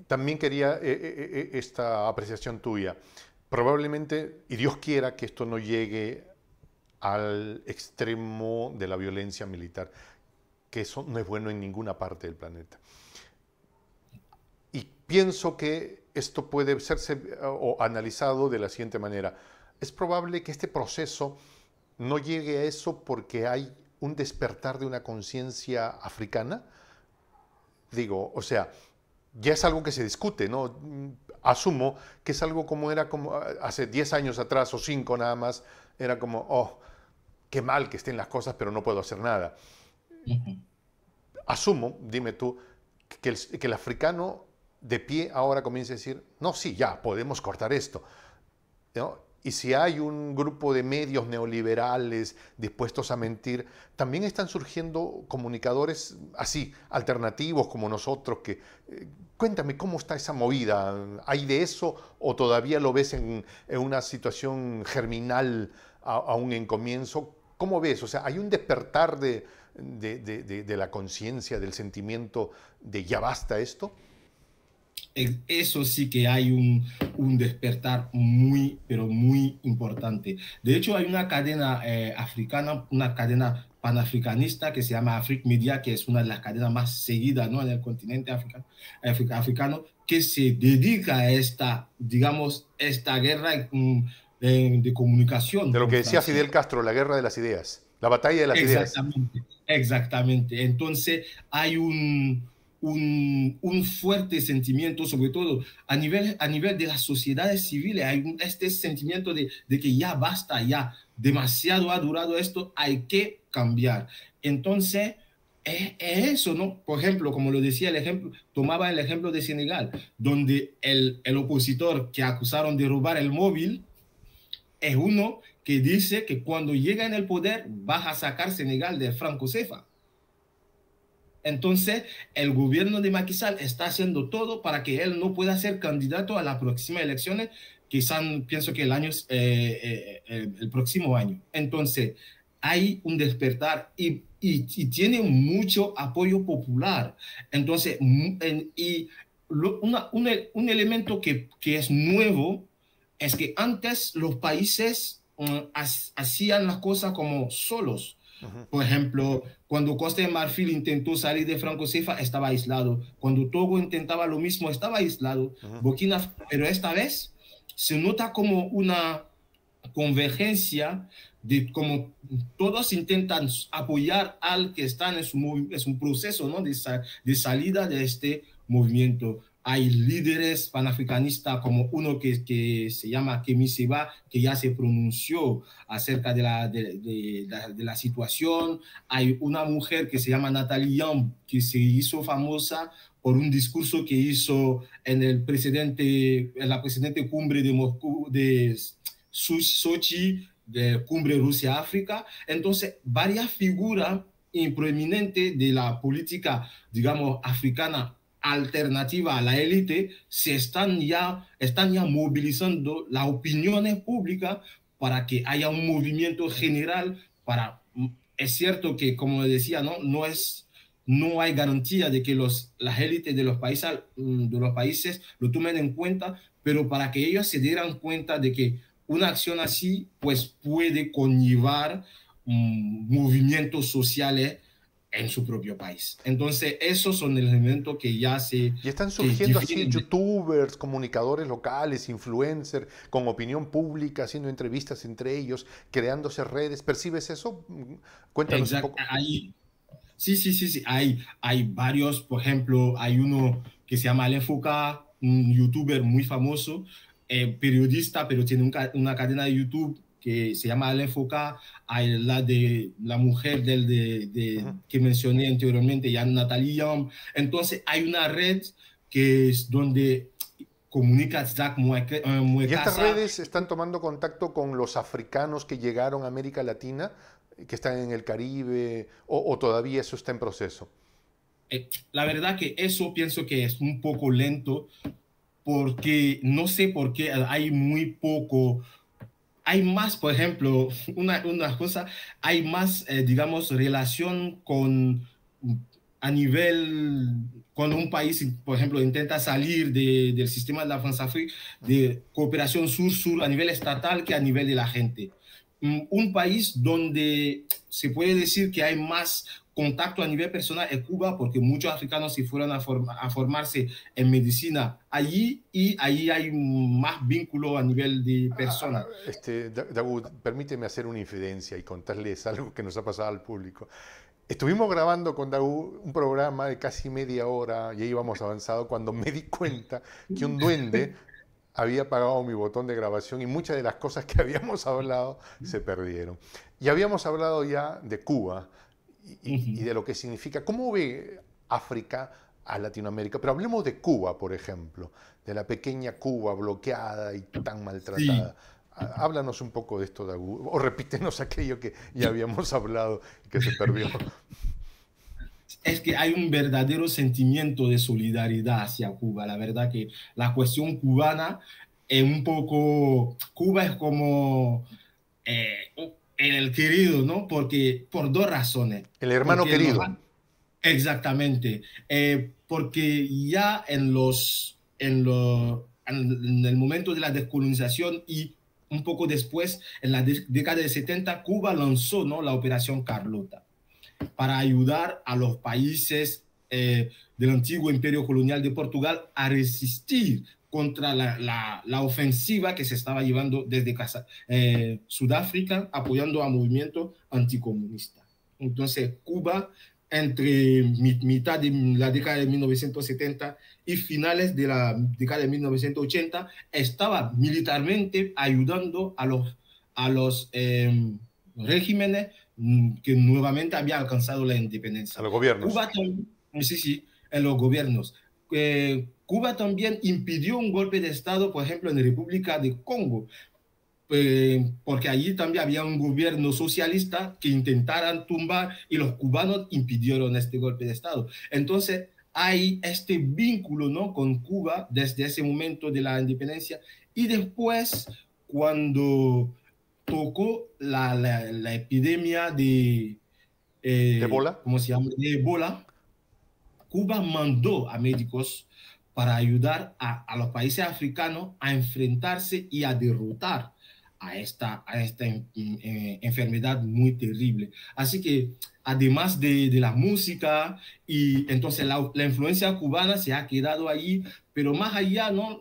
También quería esta apreciación tuya. Probablemente, y Dios quiera que esto no llegue al extremo de la violencia militar, que eso no es bueno en ninguna parte del planeta. Y pienso que esto puede serse o analizado de la siguiente manera. Es probable que este proceso no llegue a eso porque hay un despertar de una conciencia africana. Digo, o sea, ya es algo que se discute, ¿no? asumo que es algo como era como hace 10 años atrás o 5 nada más, era como, oh, qué mal que estén las cosas, pero no puedo hacer nada. Ujú. Asumo, dime tú, que el africano de pie ahora comienza a decir, no, sí, ya, podemos cortar esto, ¿no? Y si hay un grupo de medios neoliberales dispuestos a mentir, también están surgiendo comunicadores así, alternativos como nosotros, que cuéntame cómo está esa movida. ¿Hay de eso o todavía lo ves en una situación germinal aún en comienzo? ¿Cómo ves? O sea, ¿hay un despertar de la conciencia, del sentimiento de ya basta esto? Eso sí que hay un despertar muy, pero muy importante. De hecho, hay una cadena africana, una cadena panafricanista que se llama Afrique Media, que es una de las cadenas más seguidas, ¿no?, en el continente africano, que se dedica a esta, digamos, esta guerra de comunicación De lo con que decía Francia. Fidel Castro, la guerra de las ideas, la batalla de las ideas. Exactamente, exactamente. Entonces hay un fuerte sentimiento, sobre todo a nivel de las sociedades civiles, hay este sentimiento de que ya basta, ya demasiado ha durado esto, hay que cambiar. Entonces, es eso, ¿no? Por ejemplo, como lo decía el ejemplo, tomaba el ejemplo de Senegal, donde el opositor que acusaron de robar el móvil es uno que dice que cuando llega en el poder va a sacar Senegal de Franco Cefa. Entonces, el gobierno de Macky Sall está haciendo todo para que él no pueda ser candidato a las próximas elecciones, quizás pienso que el próximo año. Entonces, hay un despertar y tiene mucho apoyo popular. Entonces, un elemento que es nuevo es que antes los países hacían las cosas como solos. Uh -huh. Por ejemplo, cuando Costa de Marfil intentó salir de Franco Cefa, estaba aislado. Cuando Togo intentaba lo mismo, estaba aislado. Uh -huh. Pero esta vez se nota como una convergencia de como todos intentan apoyar al que está en su proceso, ¿no?, de salida de este movimiento. Hay líderes panafricanistas como uno que se llama Kemi Seba, que ya se pronunció acerca de la situación. Hay una mujer que se llama Nathalie Yamb, que se hizo famosa por un discurso que hizo en la precedente cumbre de Moscú, de Sochi, de cumbre Rusia-África. Entonces, varias figuras proeminentes de la política, digamos, africana alternativa a la élite están ya movilizando las opiniones públicas para que haya un movimiento general para... Es cierto que, como decía, no hay garantía de que las élites de los países lo tomen en cuenta, pero para que ellos se dieran cuenta de que una acción así pues puede conllevar movimientos sociales en su propio país. Entonces, esos son elementos que ya se... Y están surgiendo así youtubers, comunicadores locales, influencers, con opinión pública, haciendo entrevistas entre ellos, creándose redes. ¿Percibes eso? Cuéntanos un poco. Sí. Hay varios, por ejemplo, hay uno que se llama Alain Foucault, un youtuber muy famoso, periodista, pero tiene una cadena de YouTube que se llama Alain Foucault. Hay la mujer que mencioné anteriormente, ya Nathalie Yamb. Entonces hay una red que es donde comunica Zach Muekasa. ¿Y estas redes están tomando contacto con los africanos que llegaron a América Latina, que están en el Caribe, o todavía eso está en proceso? La verdad que eso pienso que es un poco lento, porque no sé por qué hay muy poco. Hay más, por ejemplo, una cosa, hay más, digamos, relación a nivel, cuando un país, por ejemplo, intenta salir del sistema de la France-Afrique, de cooperación sur-sur a nivel estatal que a nivel de la gente. Un país donde se puede decir que hay más contacto a nivel personal es Cuba, porque muchos africanos se fueron a formarse en medicina allí, y allí hay más vínculo a nivel de persona. Daoud, permíteme hacer una infidencia y contarles algo que nos ha pasado al público. Estuvimos grabando con Daoud un programa de casi media hora y ahí íbamos avanzado cuando me di cuenta que un duende había apagado mi botón de grabación y muchas de las cosas que habíamos hablado se perdieron. Y habíamos hablado ya de Cuba y de lo que significa. ¿Cómo ve África a Latinoamérica? Pero hablemos de Cuba, por ejemplo, de la pequeña Cuba bloqueada y tan Sí, maltratada. Háblanos un poco de esto, Dagu, o repítenos aquello que ya habíamos hablado y que se perdió. es que hay un verdadero sentimiento de solidaridad hacia Cuba. La verdad que la cuestión cubana es un poco, Cuba es como el querido, ¿no? Porque por dos razones. El hermano Porque querido. exactamente, porque ya en el momento de la descolonización y un poco después, en la década de 70, Cuba lanzó, ¿no?, la Operación Carlota para ayudar a los países del antiguo imperio colonial de Portugal a resistir contra la ofensiva que se estaba llevando desde Sudáfrica, apoyando a movimientos anticomunistas. Entonces, Cuba, entre mitad de la década de 1970 y finales de la década de 1980, estaba militarmente ayudando a los regímenes que nuevamente había alcanzado la A independencia. los gobiernos. Cuba también, sí, sí, en los gobiernos. Cuba también impidió un golpe de Estado, por ejemplo, en la República de Congo, porque allí también había un gobierno socialista que intentaran tumbar y los cubanos impidieron este golpe de Estado. Entonces, hay este vínculo, ¿no?, con Cuba desde ese momento de la independencia y después cuando tocó la epidemia de, ¿De bola? ¿cómo se llama?, de Ebola. Cuba mandó a médicos para ayudar a los países africanos a enfrentarse y a derrotar a esta enfermedad muy terrible. Así que además de la música, y entonces la influencia cubana se ha quedado ahí, pero más allá, ¿no?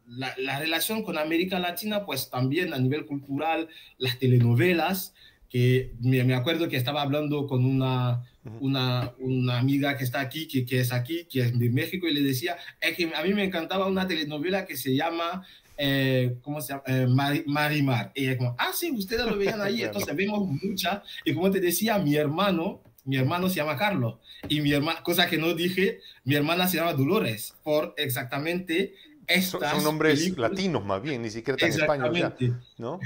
La relación con América Latina, pues también a nivel cultural, las telenovelas, que me acuerdo que estaba hablando con una amiga que está aquí, que es aquí, que es de México, y le decía, es que a mí me encantaba una telenovela que se llama, ¿cómo se llama? Marimar. Y ella como, ah, sí, ustedes lo veían ahí, Claro. entonces vemos mucha. Y como te decía, mi hermano se llama Carlos, y mi hermana, cosa que no dije, mi hermana se llama Dolores, por exactamente Son estas nombres películas. latinos más bien, ni siquiera tan españoles ya, Exactamente. ¿no?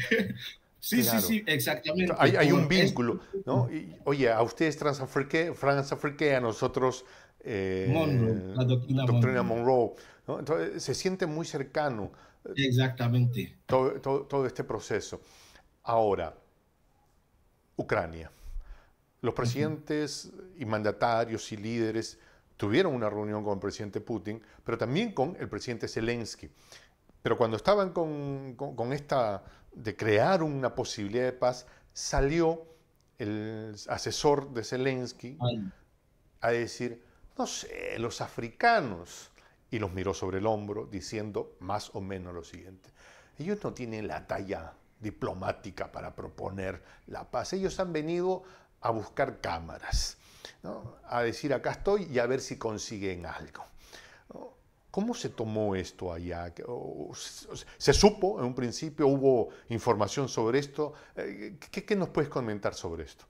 Sí, sí, Claro. sí, exactamente. Hay un Por esto, vínculo, ¿no? Y, oye, a ustedes transafrique, a nosotros Monroe, la doctrina Doctrina Monroe. Monroe, ¿no? Entonces se siente muy cercano Exactamente. todo este proceso. Ahora, Ucrania. Los Uh -huh. presidentes y mandatarios y líderes tuvieron una reunión con el presidente Putin, pero también con el presidente Zelensky. Pero cuando estaban con esta de crear una posibilidad de paz, salió el asesor de Zelensky Ay, a decir, no sé, los africanos, y los miró sobre el hombro diciendo más o menos lo siguiente, ellos no tienen la talla diplomática para proponer la paz, ellos han venido a buscar cámaras, ¿no?, a decir acá estoy y a ver si consiguen algo, ¿no? ¿Cómo se tomó esto allá? ¿Se supo en un principio? ¿Hubo información sobre esto? ¿Qué nos puedes comentar sobre esto?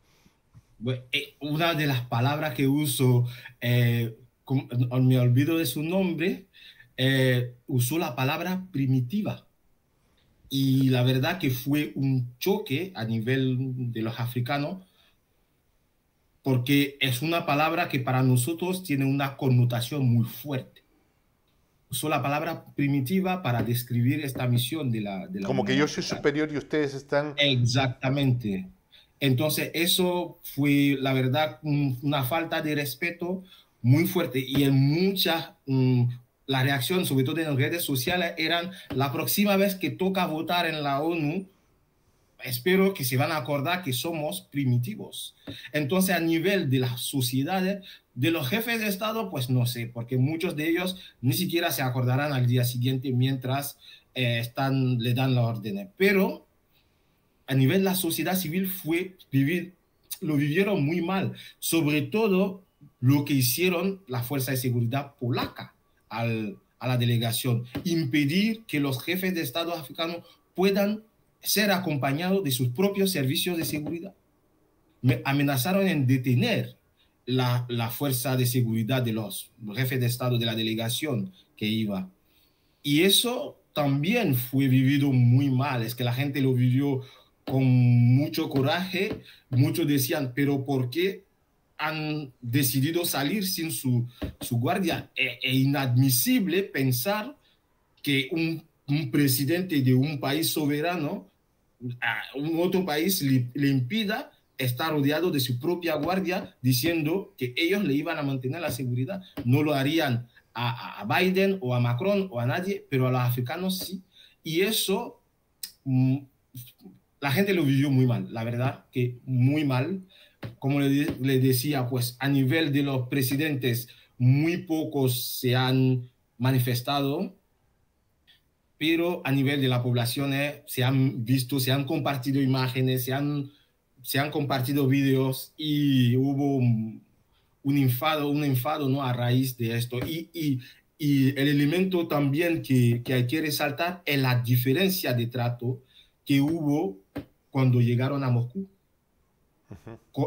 bueno, una de las palabras que uso, me olvido de su nombre, usó la palabra primitiva. Y la verdad que fue un choque a nivel de los africanos, porque es una palabra que para nosotros tiene una connotación muy fuerte. Usó la palabra primitiva para describir esta misión de la Como que Unión yo soy Africana. superior y ustedes están... Exactamente. Entonces, eso fue, la verdad, una falta de respeto muy fuerte. Y en muchas, la reacción, sobre todo en las redes sociales, eran la próxima vez que toca votar en la ONU, espero que se van a acordar que somos primitivos. Entonces, a nivel de las sociedades, de los jefes de Estado, pues no sé, porque muchos de ellos ni siquiera se acordarán al día siguiente mientras le dan la orden. Pero a nivel de la sociedad civil lo vivieron muy mal, sobre todo lo que hicieron la fuerza de seguridad polaca a la delegación, impedir que los jefes de Estado africanos puedan ser acompañados de sus propios servicios de seguridad. Amenazaron en detener la fuerza de seguridad de los jefes de Estado de la delegación que iba. Y eso también fue vivido muy mal, es que la gente lo vivió con mucho coraje. Muchos decían, pero ¿por qué han decidido salir sin su guardia? Es inadmisible pensar que un presidente de un país soberano a un otro país le impida estar rodeado de su propia guardia, diciendo que ellos le iban a mantener la seguridad. No lo harían a Biden o a Macron o a nadie, pero a los africanos sí. Y eso la gente lo vivió muy mal, la verdad que muy mal. Como le decía, pues a nivel de los presidentes, muy pocos se han manifestado, pero a nivel de la población se han visto, se han compartido imágenes, se han compartido videos y hubo un enfado, ¿no? A raíz de esto. Y el elemento también que hay que resaltar es la diferencia de trato que hubo cuando llegaron a Moscú.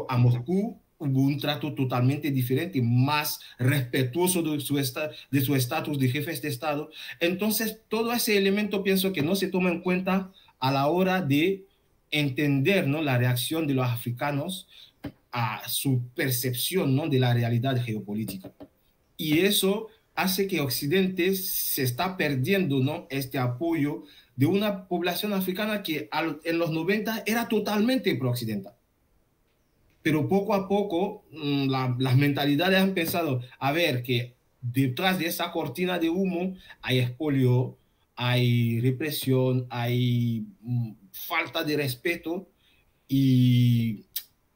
A Moscú hubo un trato totalmente diferente, más respetuoso de su estatus de jefes de Estado. Entonces, todo ese elemento pienso que no se toma en cuenta a la hora de entender, ¿no? La reacción de los africanos a su percepción, ¿no? De la realidad geopolítica. Y eso hace que Occidente se está perdiendo, ¿no? Este apoyo de una población africana que en los 90 era totalmente pro-occidental. Pero poco a poco las mentalidades han pensado, a ver, que detrás de esa cortina de humo hay expolio, hay represión, hay falta de respeto y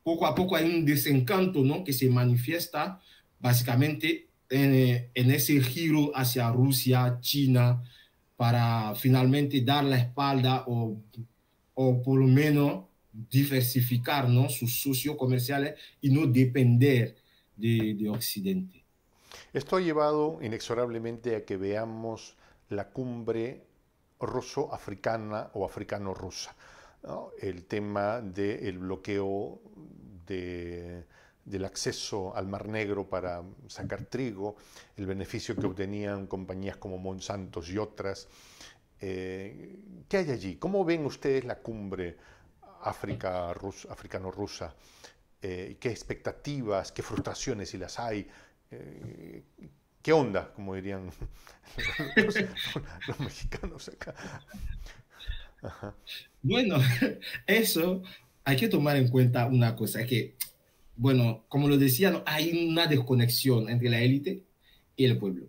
poco a poco hay un desencanto, ¿no? Que se manifiesta básicamente en ese giro hacia Rusia, China, para finalmente dar la espalda o por lo menos diversificar, ¿no? Sus socios comerciales y no depender de Occidente. Esto ha llevado inexorablemente a que veamos la cumbre ruso-africana o africano-rusa, ¿no? El tema del bloqueo del acceso al Mar Negro para sacar trigo, el beneficio que obtenían compañías como Monsanto y otras. ¿Qué hay allí? ¿Cómo ven ustedes la cumbre africano-rusa? ¿Qué expectativas, qué frustraciones si las hay? ¿Qué onda? Como dirían los, los mexicanos acá. Ajá. Bueno, eso hay que tomar en cuenta una cosa, que, bueno, como lo decía, ¿no? Hay una desconexión entre la élite y el pueblo.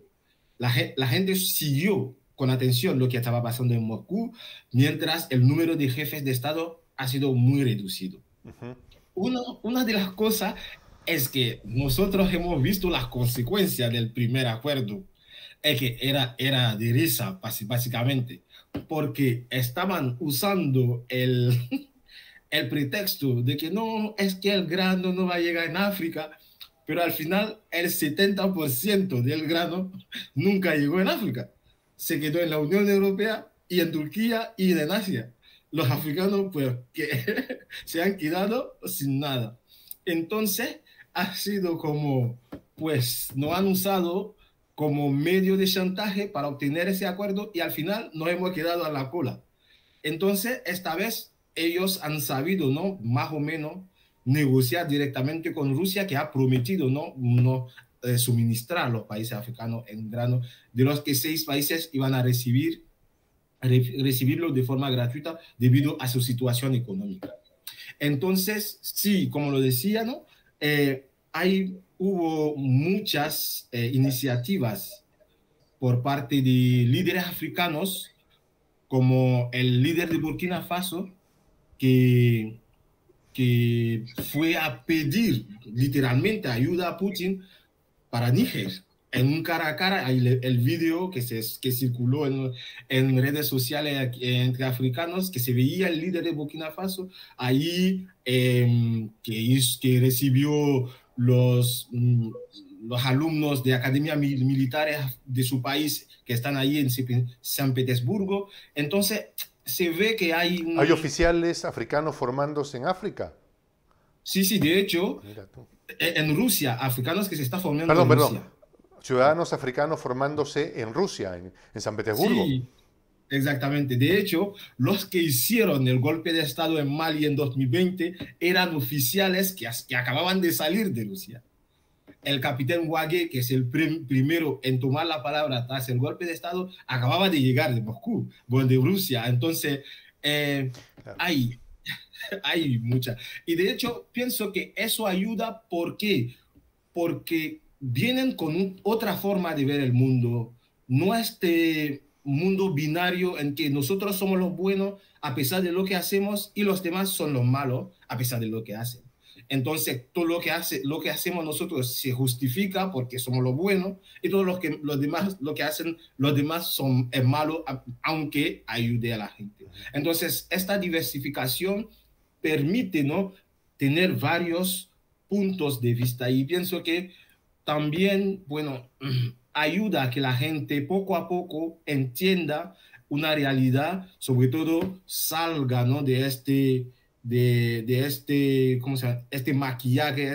La gente siguió con atención lo que estaba pasando en Moscú, mientras el número de jefes de Estado ha sido muy reducido. Una de las cosas es que nosotros hemos visto las consecuencias del primer acuerdo, es que era de risa, básicamente, porque estaban usando el pretexto de que no, es que el grano no va a llegar en África, pero al final el 70% del grano nunca llegó en África. Se quedó en la Unión Europea y en Turquía y en Asia. Los africanos, pues, que se han quedado sin nada. Entonces, ha sido como, pues, nos han usado como medio de chantaje para obtener ese acuerdo y al final nos hemos quedado a la cola. Entonces, esta vez ellos han sabido, ¿no? Más o menos negociar directamente con Rusia, que ha prometido, ¿no? Suministrar a los países africanos en grano, de los que 6 países iban a recibirlo de forma gratuita debido a su situación económica. Entonces, sí, como lo decía, ¿no? Hubo muchas iniciativas por parte de líderes africanos, como el líder de Burkina Faso, que fue a pedir literalmente ayuda a Putin para Níger. En un cara a cara, el video que circuló en redes sociales entre africanos, que se veía el líder de Burkina Faso, ahí que recibió los alumnos de academias militares de su país que están ahí en San Petersburgo. Entonces, se ve que hay ¿Hay oficiales africanos formándose en África? Sí, sí, de hecho, Mira tú. en Rusia, africanos que se están formando Perdón, en perdón. Rusia. Ciudadanos africanos formándose en Rusia, en San Petersburgo. Sí, exactamente. De hecho, los que hicieron el golpe de Estado en Mali en 2020 eran oficiales que acababan de salir de Rusia. El capitán Wague, que es el primero en tomar la palabra tras el golpe de Estado, acababa de llegar de Moscú, de Rusia. Entonces, Claro. hay mucha. Y de hecho, pienso que eso ayuda. ¿Por qué? Porque vienen con otra forma de ver el mundo, no este mundo binario en que nosotros somos los buenos a pesar de lo que hacemos y los demás son los malos a pesar de lo que hacen. Entonces, todo lo que hacemos nosotros se justifica porque somos los buenos y todo lo que hacen los demás es malo, aunque ayude a la gente. Entonces, esta diversificación permite, ¿no?, tener varios puntos de vista y pienso que también, bueno, ayuda a que la gente poco a poco entienda una realidad, sobre todo salga, ¿no?, de este, ¿cómo se llama?, este maquillaje,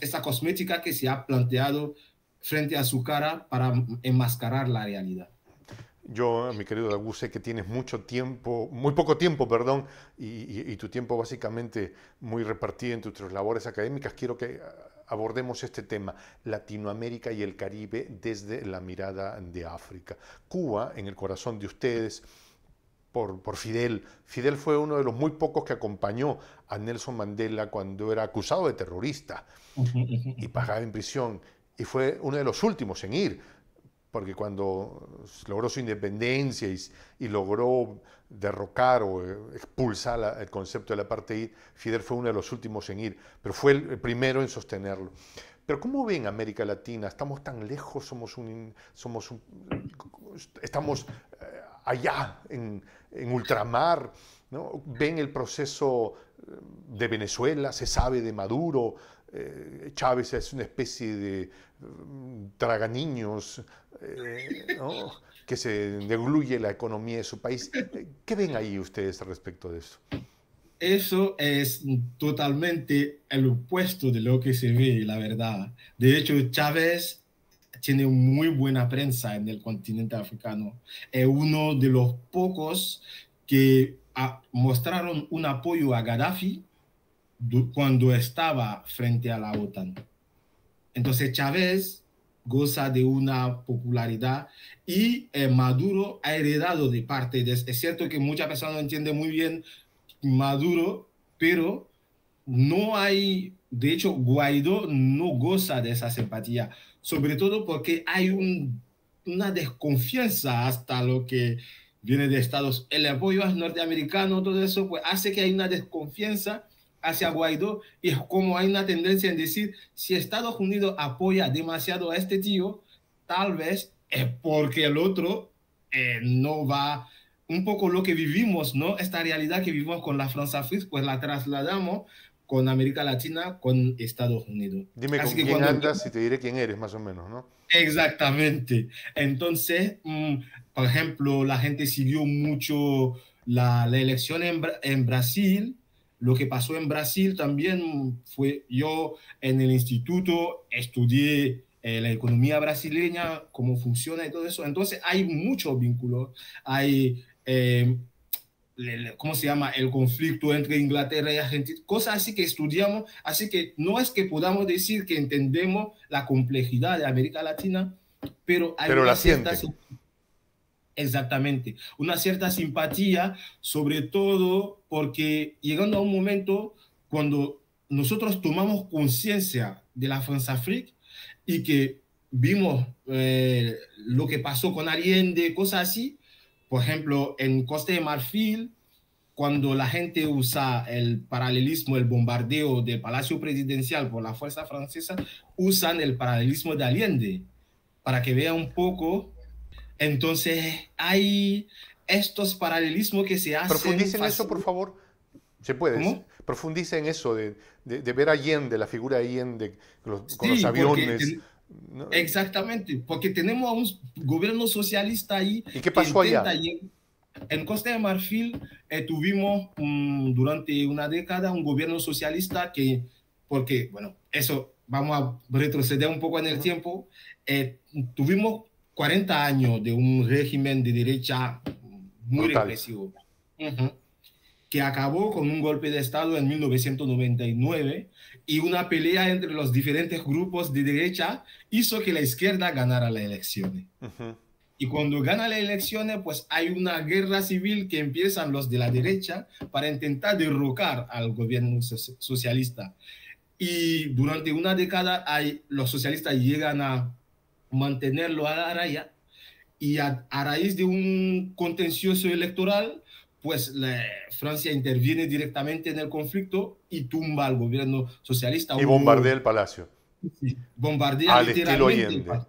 esta cosmética que se ha planteado frente a su cara para enmascarar la realidad. Yo, mi querido Dagu, sé que tienes mucho tiempo, muy poco tiempo, perdón, y tu tiempo básicamente muy repartido entre tus labores académicas. Quiero que abordemos este tema, Latinoamérica y el Caribe desde la mirada de África. Cuba, en el corazón de ustedes, por Fidel. Fidel fue uno de los muy pocos que acompañó a Nelson Mandela cuando era acusado de terrorista y pagaba en prisión. Y fue uno de los últimos en ir, porque cuando logró su independencia y logró derrocar o expulsar el concepto del apartheid, Fidel fue uno de los últimos en ir, pero fue el primero en sostenerlo. Pero ¿cómo ven América Latina? ¿Estamos tan lejos? ¿Estamos allá en ultramar? ¿No? ¿Ven el proceso de Venezuela? ¿Se sabe de Maduro? Chávez es una especie de traganiños, ¿no?, que se degluye la economía de su país. ¿Qué ven ahí ustedes al respecto de eso? Eso es totalmente el opuesto de lo que se ve, la verdad. De hecho, Chávez tiene muy buena prensa en el continente africano. Es uno de los pocos que mostraron un apoyo a Gaddafi cuando estaba frente a la OTAN. Entonces Chávez goza de una popularidad y Maduro ha heredado de parte de... Es cierto que muchas personas no entienden muy bien Maduro, pero no hay... De hecho, Guaidó no goza de esa simpatía, sobre todo porque hay una desconfianza hasta lo que viene de Estados. El apoyo norteamericano, todo eso, pues hace que hay una desconfianza hacia Guaidó y es como hay una tendencia en decir, si Estados Unidos apoya demasiado a este tío, tal vez es porque el otro no va, un poco lo que vivimos, ¿no? Esta realidad que vivimos con la France-Afrique, pues la trasladamos con América Latina, con Estados Unidos. Dime Así con que quién cuando... andas y te diré quién eres, más o menos, ¿no? Exactamente. Entonces, por ejemplo, la gente siguió mucho la elección en Brasil. Lo que pasó en Brasil también fue, yo en el instituto estudié la economía brasileña, cómo funciona y todo eso. Entonces hay muchos vínculos. Hay, ¿cómo se llama?, el conflicto entre Inglaterra y Argentina, cosas así que estudiamos. Así que no es que podamos decir que entendemos la complejidad de América Latina, pero hay Pero una la cierta... sienten. Exactamente, una cierta simpatía, sobre todo porque llegando a un momento cuando nosotros tomamos conciencia de la France-Afrique y que vimos lo que pasó con Allende, cosas así, por ejemplo, en Costa de Marfil, cuando la gente usa el paralelismo, el bombardeo del Palacio Presidencial por la fuerza francesa, usan el paralelismo de Allende para que vea un poco. Entonces, hay estos paralelismos que se hacen Profundicen eso, por fácil. favor. Se puede. ¿Cómo? Profundiza en eso de ver a Allende, la figura de Allende con los Sí, porque aviones, ¿no? exactamente, porque tenemos a un gobierno socialista ahí ¿Y qué que pasó intenta. allá? En Costa de Marfil tuvimos durante una década un gobierno socialista que, porque, bueno, eso vamos a retroceder un poco en el Ujú. tiempo, tuvimos 40 años de un régimen de derecha muy Brutal. represivo, uh-huh, que acabó con un golpe de Estado en 1999 y una pelea entre los diferentes grupos de derecha hizo que la izquierda ganara las elecciones. Ujú. Y cuando gana las elecciones, pues hay una guerra civil que empiezan los de la derecha para intentar derrocar al gobierno socialista. Y durante una década los socialistas llegan a mantenerlo a la raya y a raíz de un contencioso electoral, pues Francia interviene directamente en el conflicto y tumba al gobierno socialista. Y bombardea Hubo, el palacio, bombardea al estilo literalmente. Allende.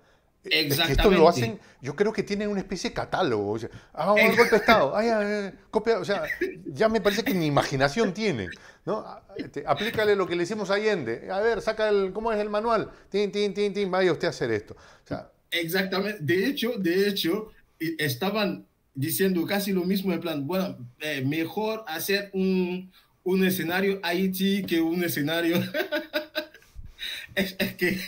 Es que esto lo hacen, Exactamente. yo creo que tienen una especie de catálogo. O sea, vamos al golpe de Estado, ay, ay, copia, o sea, ya me parece que ni imaginación tienen, ¿no? Aplícale lo que le hicimos a Allende. A ver, saca ¿cómo es el manual? Tin, tin, tin, tin, vaya usted a hacer esto. O sea, Exactamente. De hecho, estaban diciendo casi lo mismo en plan, bueno, mejor hacer un escenario Haití que un escenario es que,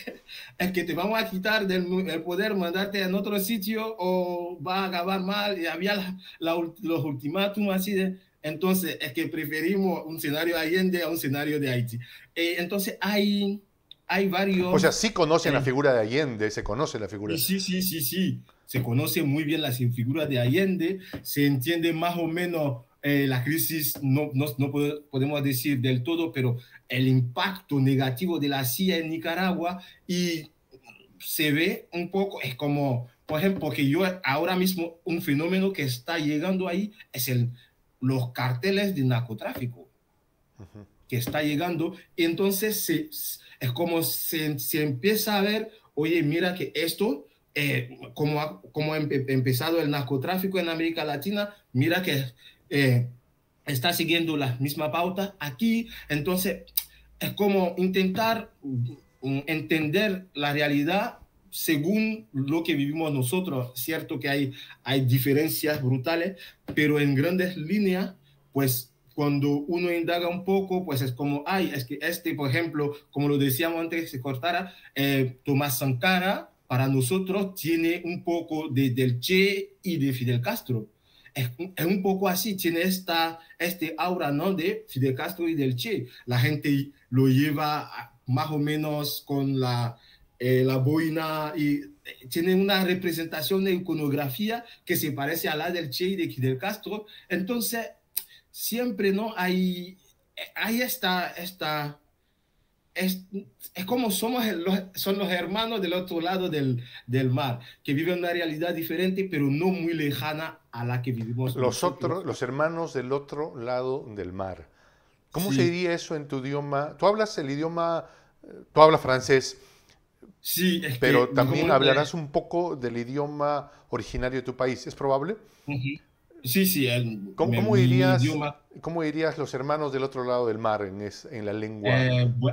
es que te vamos a quitar el poder, mandarte en otro sitio o va a acabar mal. Y había los ultimátums así de... Entonces, es que preferimos un escenario Allende a un escenario de Haití. Entonces, hay o sea, varios... sí conocen la Eh, figura de Allende, se conoce la y figura. sí, sí, sí, sí. Se conoce muy bien la figura de Allende, se entiende más o menos la crisis, no podemos decir del todo, pero el impacto negativo de la CIA en Nicaragua y se ve un poco, es como, por ejemplo, que yo ahora mismo un fenómeno que está llegando ahí es los carteles de narcotráfico Ujú. que está llegando, y entonces es como se empieza a ver, oye, mira que esto, como ha empezado el narcotráfico en América Latina, mira que está siguiendo la misma pauta aquí, entonces es como intentar entender la realidad según lo que vivimos nosotros. Cierto que hay diferencias brutales, pero en grandes líneas, pues cuando uno indaga un poco, pues es como, ay, es que por ejemplo, como lo decíamos antes que se cortara, Tomás Sankara, para nosotros tiene un poco del Che y de Fidel Castro. Es un poco así, tiene este aura, ¿no? De Fidel Castro y del Che. La gente lo lleva más o menos con la boina y tiene una representación de iconografía que se parece a la del Che y de Fidel Castro. Entonces, siempre, ¿no? Hay es, es como son los hermanos del otro lado del mar, que viven una realidad diferente, pero no muy lejana a la que vivimos Los nosotros. otros, los hermanos del otro lado del mar. ¿Cómo se Sí, diría eso en tu idioma? Tú hablas el idioma, tú hablas francés, sí, es pero que también como, hablarás un poco del idioma originario de tu país. ¿Es probable? sí, sí, mi Dirías, idioma. cómo dirías los hermanos del otro lado del mar en la lengua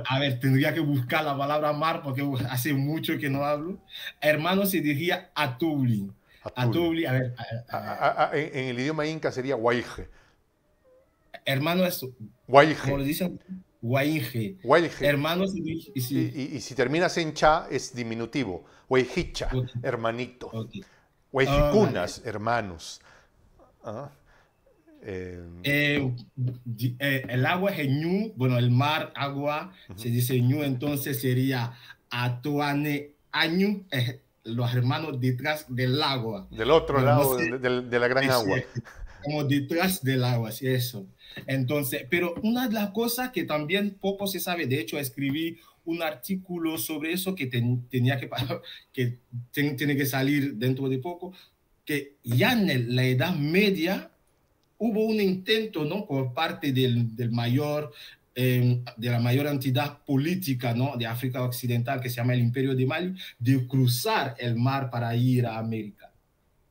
A ver, tendría que buscar la palabra mar porque hace mucho que no hablo. Hermano se diría Atuli. atul? Atuli, a ver, En el idioma inca sería guaije. hermano es, como Guaije. lo dicen, Guainge. Guaije. Hermano se dice, sí. Y si terminas en cha es diminutivo. Guajicha, Ok, hermanito. ok. Oh, vale. Guajicunas, hermanos. ¿Ah? Eh, El agua es ñu, bueno, el mar, agua, ujú. se dice ñu, entonces sería Atuane Añu, los hermanos detrás del agua. Del otro Bueno, no lado sé de la gran agua. decir, como detrás del agua, sí, eso. Entonces, pero una de las cosas que también poco se sabe, de hecho, escribí un artículo sobre eso que tenía que tiene que salir dentro de poco, que ya en la Edad Media hubo un intento, ¿no? Por parte del mayor, de la mayor entidad política, ¿no? De África Occidental, que se llama el Imperio de Mali, de cruzar el mar para ir a América.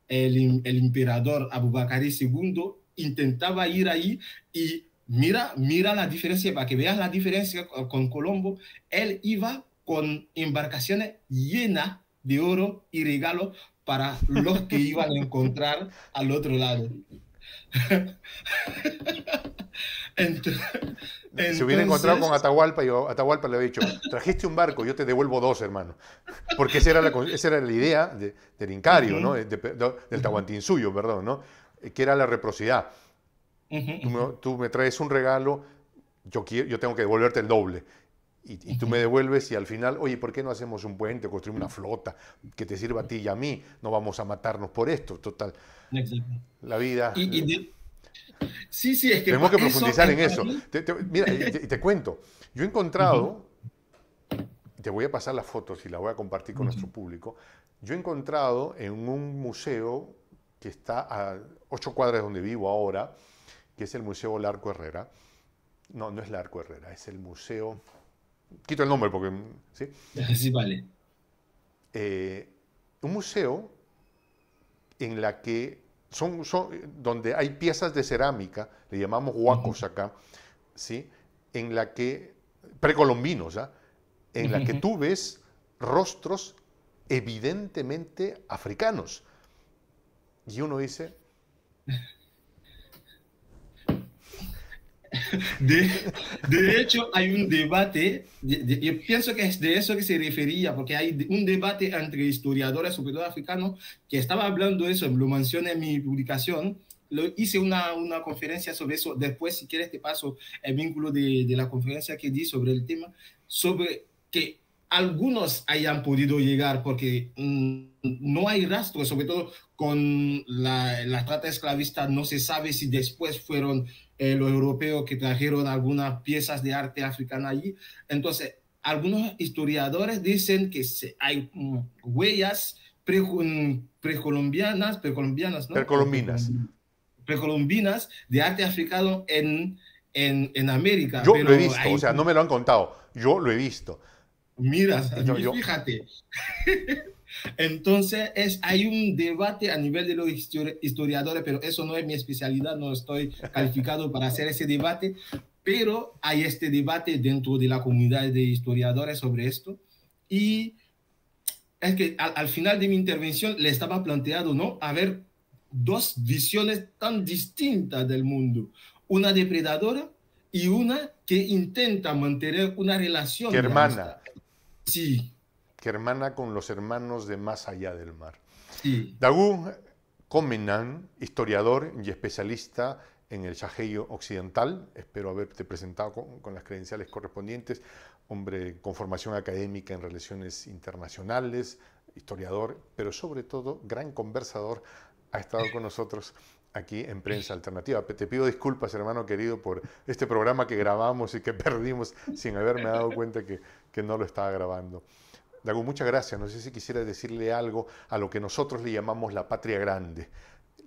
El emperador Abubakar II intentaba ir ahí y Mira la diferencia, para que veas la diferencia con Colombo. Él iba con embarcaciones llenas de oro y regalos para los que iban a encontrar al otro lado. Se hubiera encontrado con Entonces, Atahualpa y Atahualpa le había dicho, trajiste un barco, yo te devuelvo dos, hermano. Porque esa era la idea del Incario, ¿no? Del Tahuantinsuyo, perdón, ¿no? Que era la reciprocidad. Tú me traes un regalo, yo tengo que devolverte el doble. Y tú me devuelves y al final, oye, ¿por qué no hacemos un puente, construimos una flota que te sirva a ti y a mí? No vamos a matarnos por esto, total. La vida... Sí, sí, es que Tenemos que eso profundizar es en para eso. mí. Mira, te cuento. Yo he encontrado, te voy a pasar las fotos y las voy a compartir con nuestro público. Yo he encontrado en un museo que está a 8 cuadras de donde vivo ahora, que es el Museo Larco Herrera. No, no es Larco Herrera, es el museo... Quito el nombre porque... ¿sí? Sí, vale. Un museo en la que donde hay piezas de cerámica, le llamamos huacos acá, ¿sí? En la que, precolombinos, ¿ah? En la que tú ves rostros evidentemente africanos. Y uno dice... De hecho, hay un debate, yo pienso que es de eso que se refería, porque hay un debate entre historiadores, sobre todo africanos, que estaba hablando de eso, lo mencioné en mi publicación, hice una conferencia sobre eso, después si quieres te paso el vínculo de la conferencia que di sobre el tema, sobre que algunos hayan podido llegar, porque no hay rastro, sobre todo con la trata esclavista, no se sabe si después fueron los europeos que trajeron algunas piezas de arte africana allí. Entonces, algunos historiadores dicen que hay huellas precolombianas, ¿no? Precolombinas. Precolombinas de arte africano en América, Yo lo he pero visto, o sea, no me lo han contado, yo lo he visto. mira, Yo, fíjate. Entonces, hay un debate a nivel de los historiadores, pero eso no es mi especialidad, no estoy calificado para hacer ese debate, pero hay este debate dentro de la comunidad de historiadores sobre esto. Y es que al final de mi intervención le estaba planteado, ¿no? A ver, dos visiones tan distintas del mundo, una depredadora y una que intenta mantener una que relación de hermana, amistad. Sí, que hermana con los hermanos de más allá del mar. sí. Dagu Comenan, historiador y especialista en el Sahelio Occidental, espero haberte presentado con las credenciales correspondientes, hombre con formación académica en relaciones internacionales, historiador, pero sobre todo gran conversador, ha estado con nosotros aquí en Prensa Alternativa. Te pido disculpas, hermano querido, por este programa que grabamos y que perdimos sin haberme dado cuenta que no lo estaba grabando. Dagu, muchas gracias. No sé si quisiera decirle algo a lo que nosotros le llamamos la patria grande,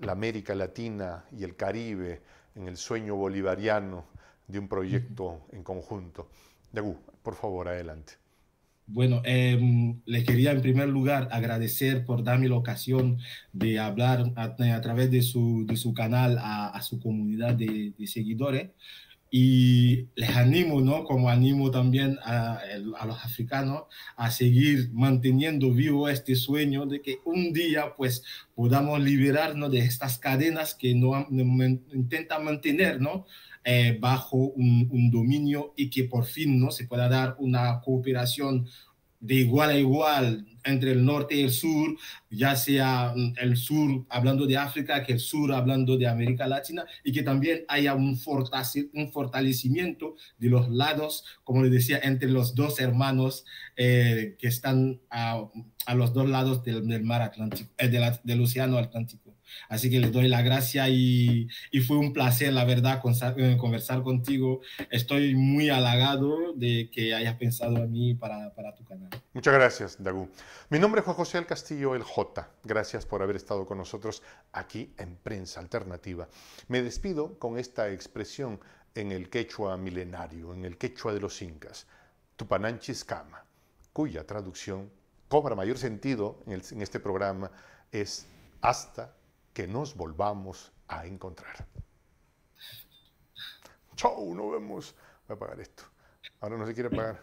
la América Latina y el Caribe, en el sueño bolivariano de un proyecto en conjunto. Dagu, por favor, adelante. Bueno, le quería en primer lugar agradecer por darme la ocasión de hablar a través de su canal a su comunidad de seguidores. Y les animo, ¿no? Como animo también a los africanos a seguir manteniendo vivo este sueño de que un día pues podamos liberarnos de estas cadenas que intentan mantener, ¿no? Bajo un dominio y que por fin, ¿no? Se pueda dar una cooperación de igual a igual entre el norte y el sur, ya sea el sur hablando de África, que el sur hablando de América Latina, y que también haya un fortalecimiento de los lados, como les decía, entre los dos hermanos que están a los dos lados del mar Atlántico, del océano Atlántico. Así que les doy la gracia y fue un placer, la verdad, conversar contigo. Estoy muy halagado de que hayas pensado en mí para tu canal. Muchas gracias, Dagu. Mi nombre es Juan José del Castillo, el J. Gracias por haber estado con nosotros aquí en Prensa Alternativa. Me despido con esta expresión en el quechua milenario, en el quechua de los incas, Tupananchis Kama, cuya traducción cobra mayor sentido en este programa, es hasta que nos volvamos a encontrar. chau, nos vemos, voy a pagar esto. Ahora no se quiere pagar.